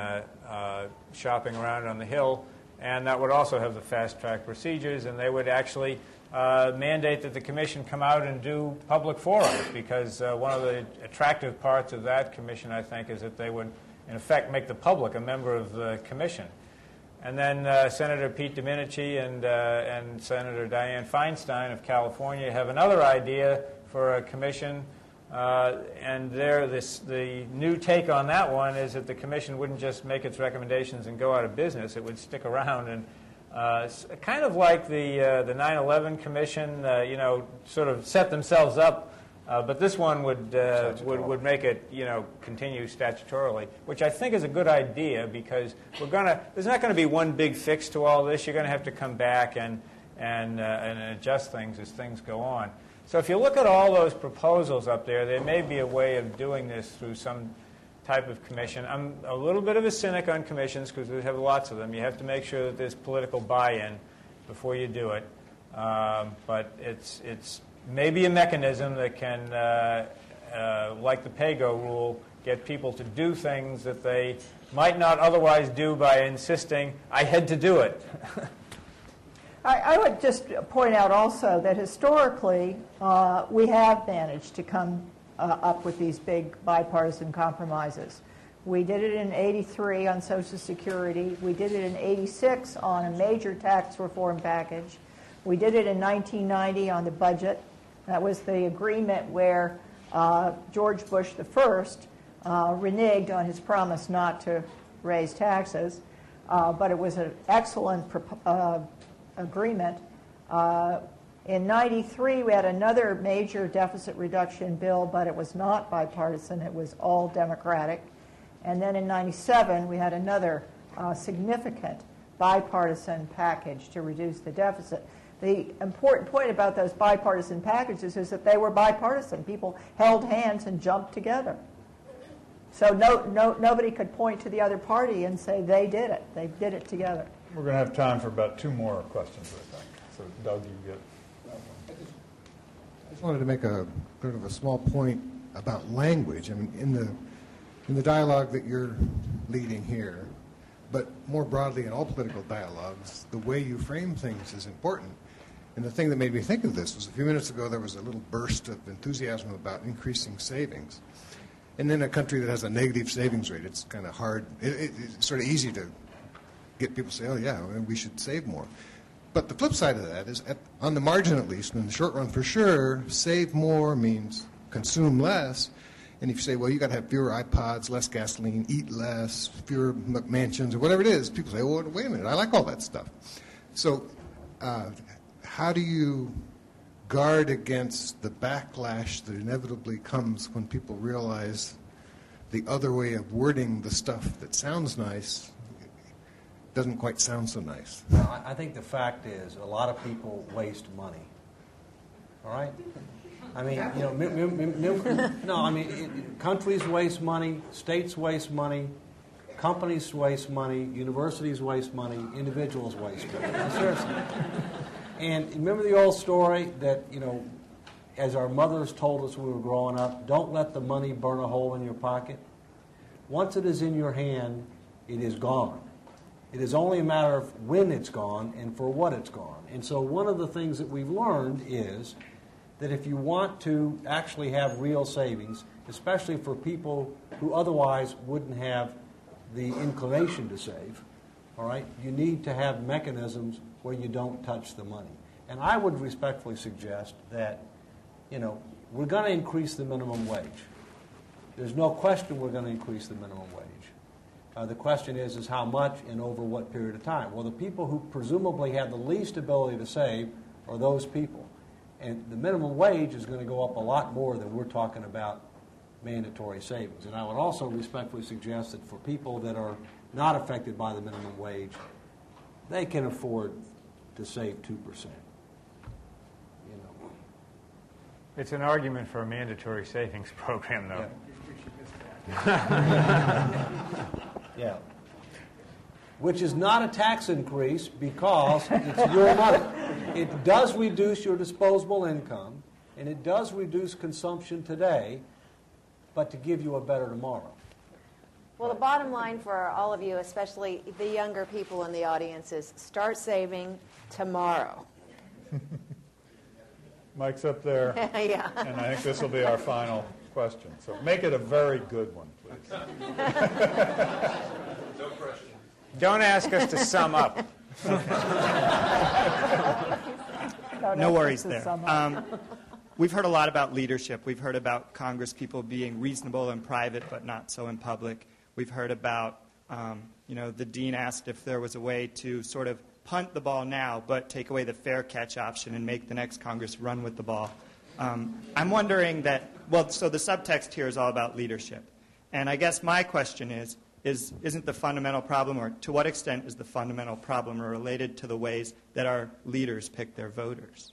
shopping around on the Hill, and that would also have the fast-track procedures, and they would actually mandate that the commission come out and do public forums, because one of the attractive parts of that commission, I think, is that they would, in effect, make the public a member of the commission. And then Senator Pete Domenici and Senator Dianne Feinstein of California have another idea for a commission. And the new take on that one is that the commission wouldn't just make its recommendations and go out of business. It would stick around and kind of like the 9/11 Commission, sort of set themselves up. But this one would make it, continue statutorily, which I think is a good idea, because there's not going to be one big fix to all this. You're going to have to come back and adjust things as things go on. So if you look at all those proposals up there may be a way of doing this through some type of commission. I'm a little bit of a cynic on commissions because we have lots of them. You have to make sure that there's political buy-in before you do it. But it's maybe a mechanism that can, like the pay-go rule, get people to do things that they might not otherwise do by insisting, I had to do it. I would just point out also that historically we have managed to come up with these big bipartisan compromises. We did it in '83 on Social Security. We did it in '86 on a major tax reform package. We did it in 1990 on the budget. That was the agreement where George Bush I reneged on his promise not to raise taxes, but it was an excellent agreement. In '93, we had another major deficit reduction bill, but it was not bipartisan. It was all Democratic. And then in '97, we had another significant bipartisan package to reduce the deficit. The important point about those bipartisan packages is that they were bipartisan. People held hands and jumped together. So nobody could point to the other party and say they did it. They did it together. We're going to have time for about 2 more questions, I think. So, Doug, you get. I just wanted to make a sort of a small point about language. I mean, in the dialogue that you're leading here, but more broadly in all political dialogues, the way you frame things is important. And the thing that made me think of this was a few minutes ago there was a little burst of enthusiasm about increasing savings. And in a country that has a negative savings rate, it's kind of hard. It's sort of easy to get people to say, oh, yeah, we should save more. But the flip side of that is, on the margin at least, in the short run for sure, save more means consume less. And if you say, well, you got to have fewer iPods, less gasoline, eat less, fewer mansions, or whatever it is, people say, well, wait a minute, I like all that stuff. So how do you guard against the backlash that inevitably comes when people realize the other way of wording the stuff that sounds nice doesn't quite sound so nice? Well, I think the fact is a lot of people waste money. All right? I mean, countries waste money, states waste money, companies waste money, universities waste money, individuals waste money. Seriously. And remember the old story that, as our mothers told us when we were growing up, don't let the money burn a hole in your pocket. Once it is in your hand, it is gone. It is only a matter of when it's gone and for what it's gone. And so one of the things that we've learned is that if you want to actually have real savings, especially for people who otherwise wouldn't have the inclination to save, all right, you need to have mechanisms where you don't touch the money. And I would respectfully suggest that, we're going to increase the minimum wage. There's no question we're going to increase the minimum wage. The question is how much and over what period of time? Well, the people who presumably have the least ability to save are those people. And the minimum wage is going to go up a lot more than we're talking about mandatory savings. And I would also respectfully suggest that for people that are not affected by the minimum wage, they can afford to save 2%. It's an argument for a mandatory savings program, though. Yeah. Which is not a tax increase because it's your money. It does reduce your disposable income, and it does reduce consumption today, but to give you a better tomorrow. Well, the bottom line for all of you, especially the younger people in the audience, is start saving tomorrow. Mike's up there. Yeah. And I think this will be our final question. So make it a very good one, please. No pressure. Don't ask us to sum up. No worries there. We've heard a lot about leadership. We've heard about Congress people being reasonable in private but not so in public. We've heard about, the dean asked if there was a way to sort of punt the ball now but take away the fair catch option and make the next Congress run with the ball. I'm wondering so the subtext here is all about leadership. And I guess my question isn't the fundamental problem, or to what extent is the fundamental problem related to the ways that our leaders pick their voters?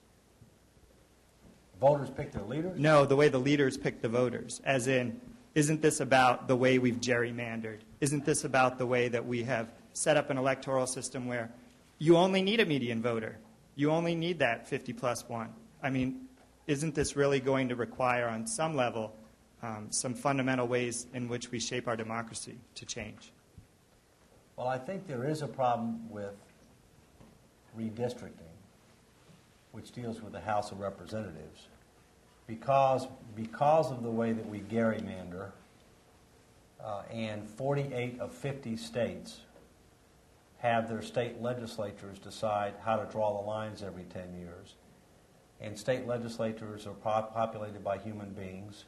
Voters pick their leaders? No, the way the leaders pick the voters. As in, isn't this about the way we've gerrymandered? Isn't this about the way that we have set up an electoral system where you only need a median voter? You only need that 50 plus 1. I mean, isn't this really going to require, on some level, some fundamental ways in which we shape our democracy to change? Well, I think there is a problem with redistricting, which deals with the House of Representatives, because of the way that we gerrymander, and 48 of 50 states have their state legislatures decide how to draw the lines every 10 years. And state legislatures are populated by human beings,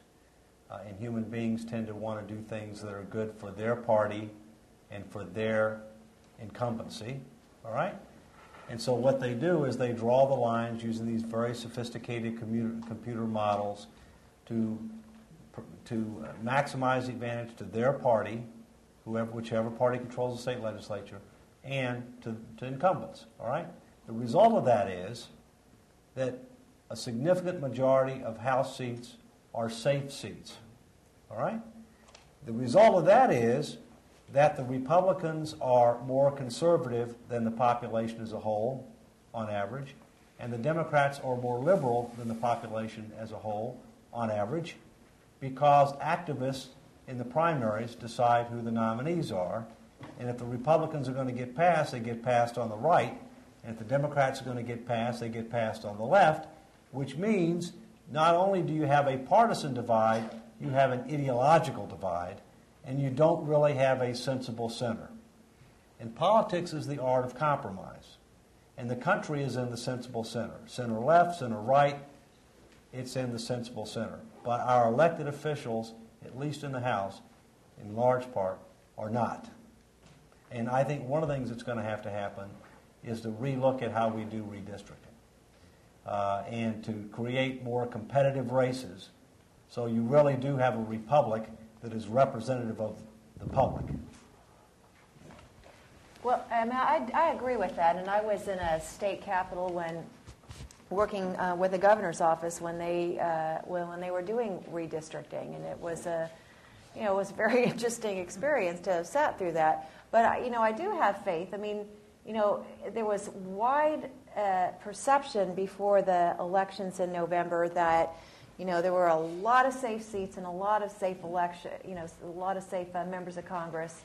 and human beings tend to want to do things that are good for their party and for their incumbency, all right? And so what they do is they draw the lines using these very sophisticated computer models to maximize the advantage to their party, whichever party controls the state legislature, and to incumbents, all right? The result of that is that a significant majority of House seats are safe seats, all right? The result of that is that the Republicans are more conservative than the population as a whole, on average, and the Democrats are more liberal than the population as a whole, on average, because activists in the primaries decide who the nominees are, and if the Republicans are going to get passed, they get passed on the right, and if the Democrats are going to get passed, they get passed on the left, which means not only do you have a partisan divide, you have an ideological divide, and you don't really have a sensible center. And politics is the art of compromise. And the country is in the sensible center. Center left, center right, it's in the sensible center. But our elected officials, at least in the House, in large part, are not. And I think one of the things that's going to happen is to relook at how we do redistricting and to create more competitive races so you really do have a republic that is representative of the public. Well, I agree with that, and I was in a state capitol when working with the governor's office when they were doing redistricting, and it was a very interesting experience to have sat through that. But I do have faith. I mean, there was wide perception before the elections in November that there were a lot of safe seats and a lot of safe members of Congress.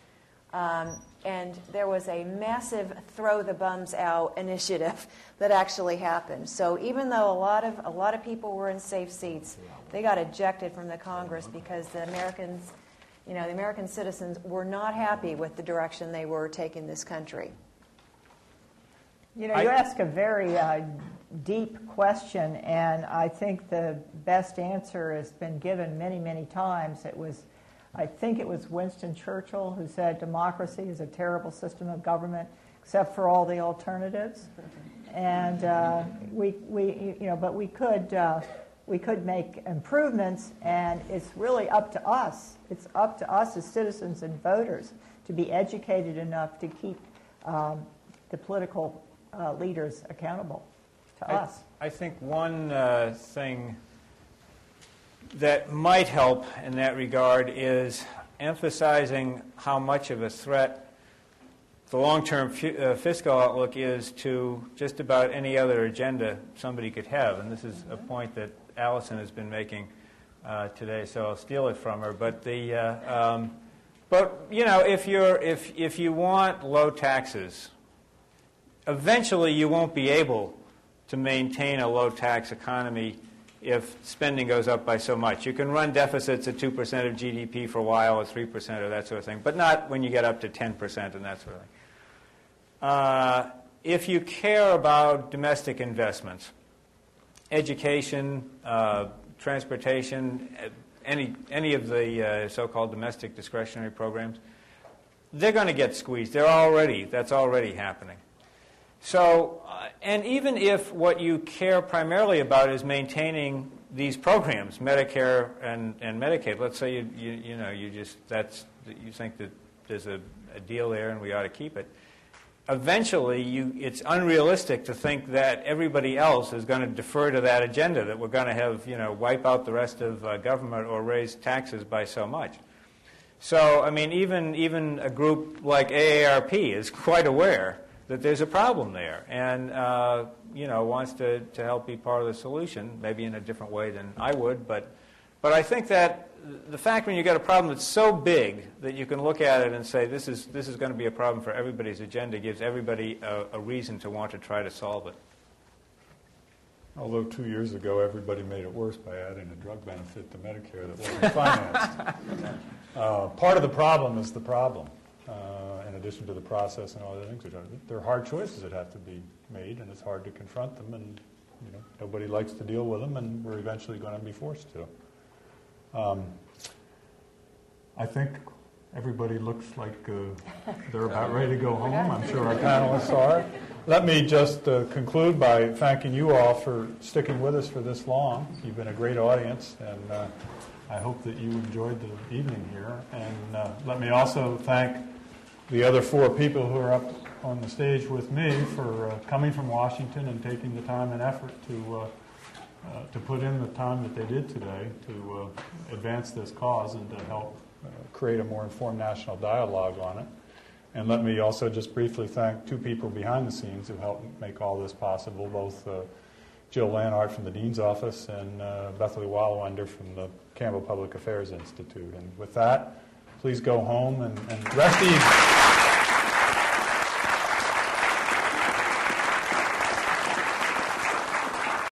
And there was a massive throw the bums out initiative that actually happened. So even though a lot of people were in safe seats, they got ejected from the Congress because the American citizens were not happy with the direction they were taking this country. You ask a very deep question, and I think the best answer has been given many, many times. It was I think it was Winston Churchill who said democracy is a terrible system of government except for all the alternatives. And but we could make improvements, and it's really up to us. It's up to us as citizens and voters to be educated enough to keep the political leaders accountable to us. I think one thing that might help in that regard is emphasizing how much of a threat the long-term fiscal outlook is to just about any other agenda somebody could have. And this is a point that Allison has been making today, so I'll steal it from her. But if you want low taxes, eventually you won't be able to maintain a low tax economy if spending goes up by so much. You can run deficits at 2% of GDP for a while, or 3%, or that sort of thing, but not when you get up to 10% and that sort of thing. If you care about domestic investments, education, transportation, any of the so-called domestic discretionary programs, they're going to get squeezed. That's already happening. So, and even if what you care primarily about is maintaining these programs, Medicare and Medicaid, let's say you think that there's a deal there and we ought to keep it. Eventually, it's unrealistic to think that everybody else is going to defer to that agenda, that we're going to have, wipe out the rest of government or raise taxes by so much. So, I mean, even a group like AARP is quite aware that there's a problem there and, wants to help be part of the solution, maybe in a different way than I would. But I think that the fact when you get a problem that's so big that you can look at it and say this is going to be a problem for everybody's agenda gives everybody a reason to want to try to solve it. Although 2 years ago everybody made it worse by adding a drug benefit to Medicare that wasn't financed. Part of the problem is the problem. In addition to the process and all the things, there are hard choices that have to be made, and it's hard to confront them, and nobody likes to deal with them, and we're eventually going to be forced to. I think everybody looks like they're about ready to go home. I'm sure our panelists are. Let me just conclude by thanking you all for sticking with us for this long. You've been a great audience, and I hope that you enjoyed the evening here. And let me also thank the other four people who are up on the stage with me for coming from Washington and taking the time and effort to put in the time that they did today to advance this cause and to help create a more informed national dialogue on it. And let me also just briefly thank two people behind the scenes who helped make all this possible, both Jill Lanhart from the Dean's Office and Bethany Wallawender from the Campbell Public Affairs Institute. And with that, please go home and rest easy.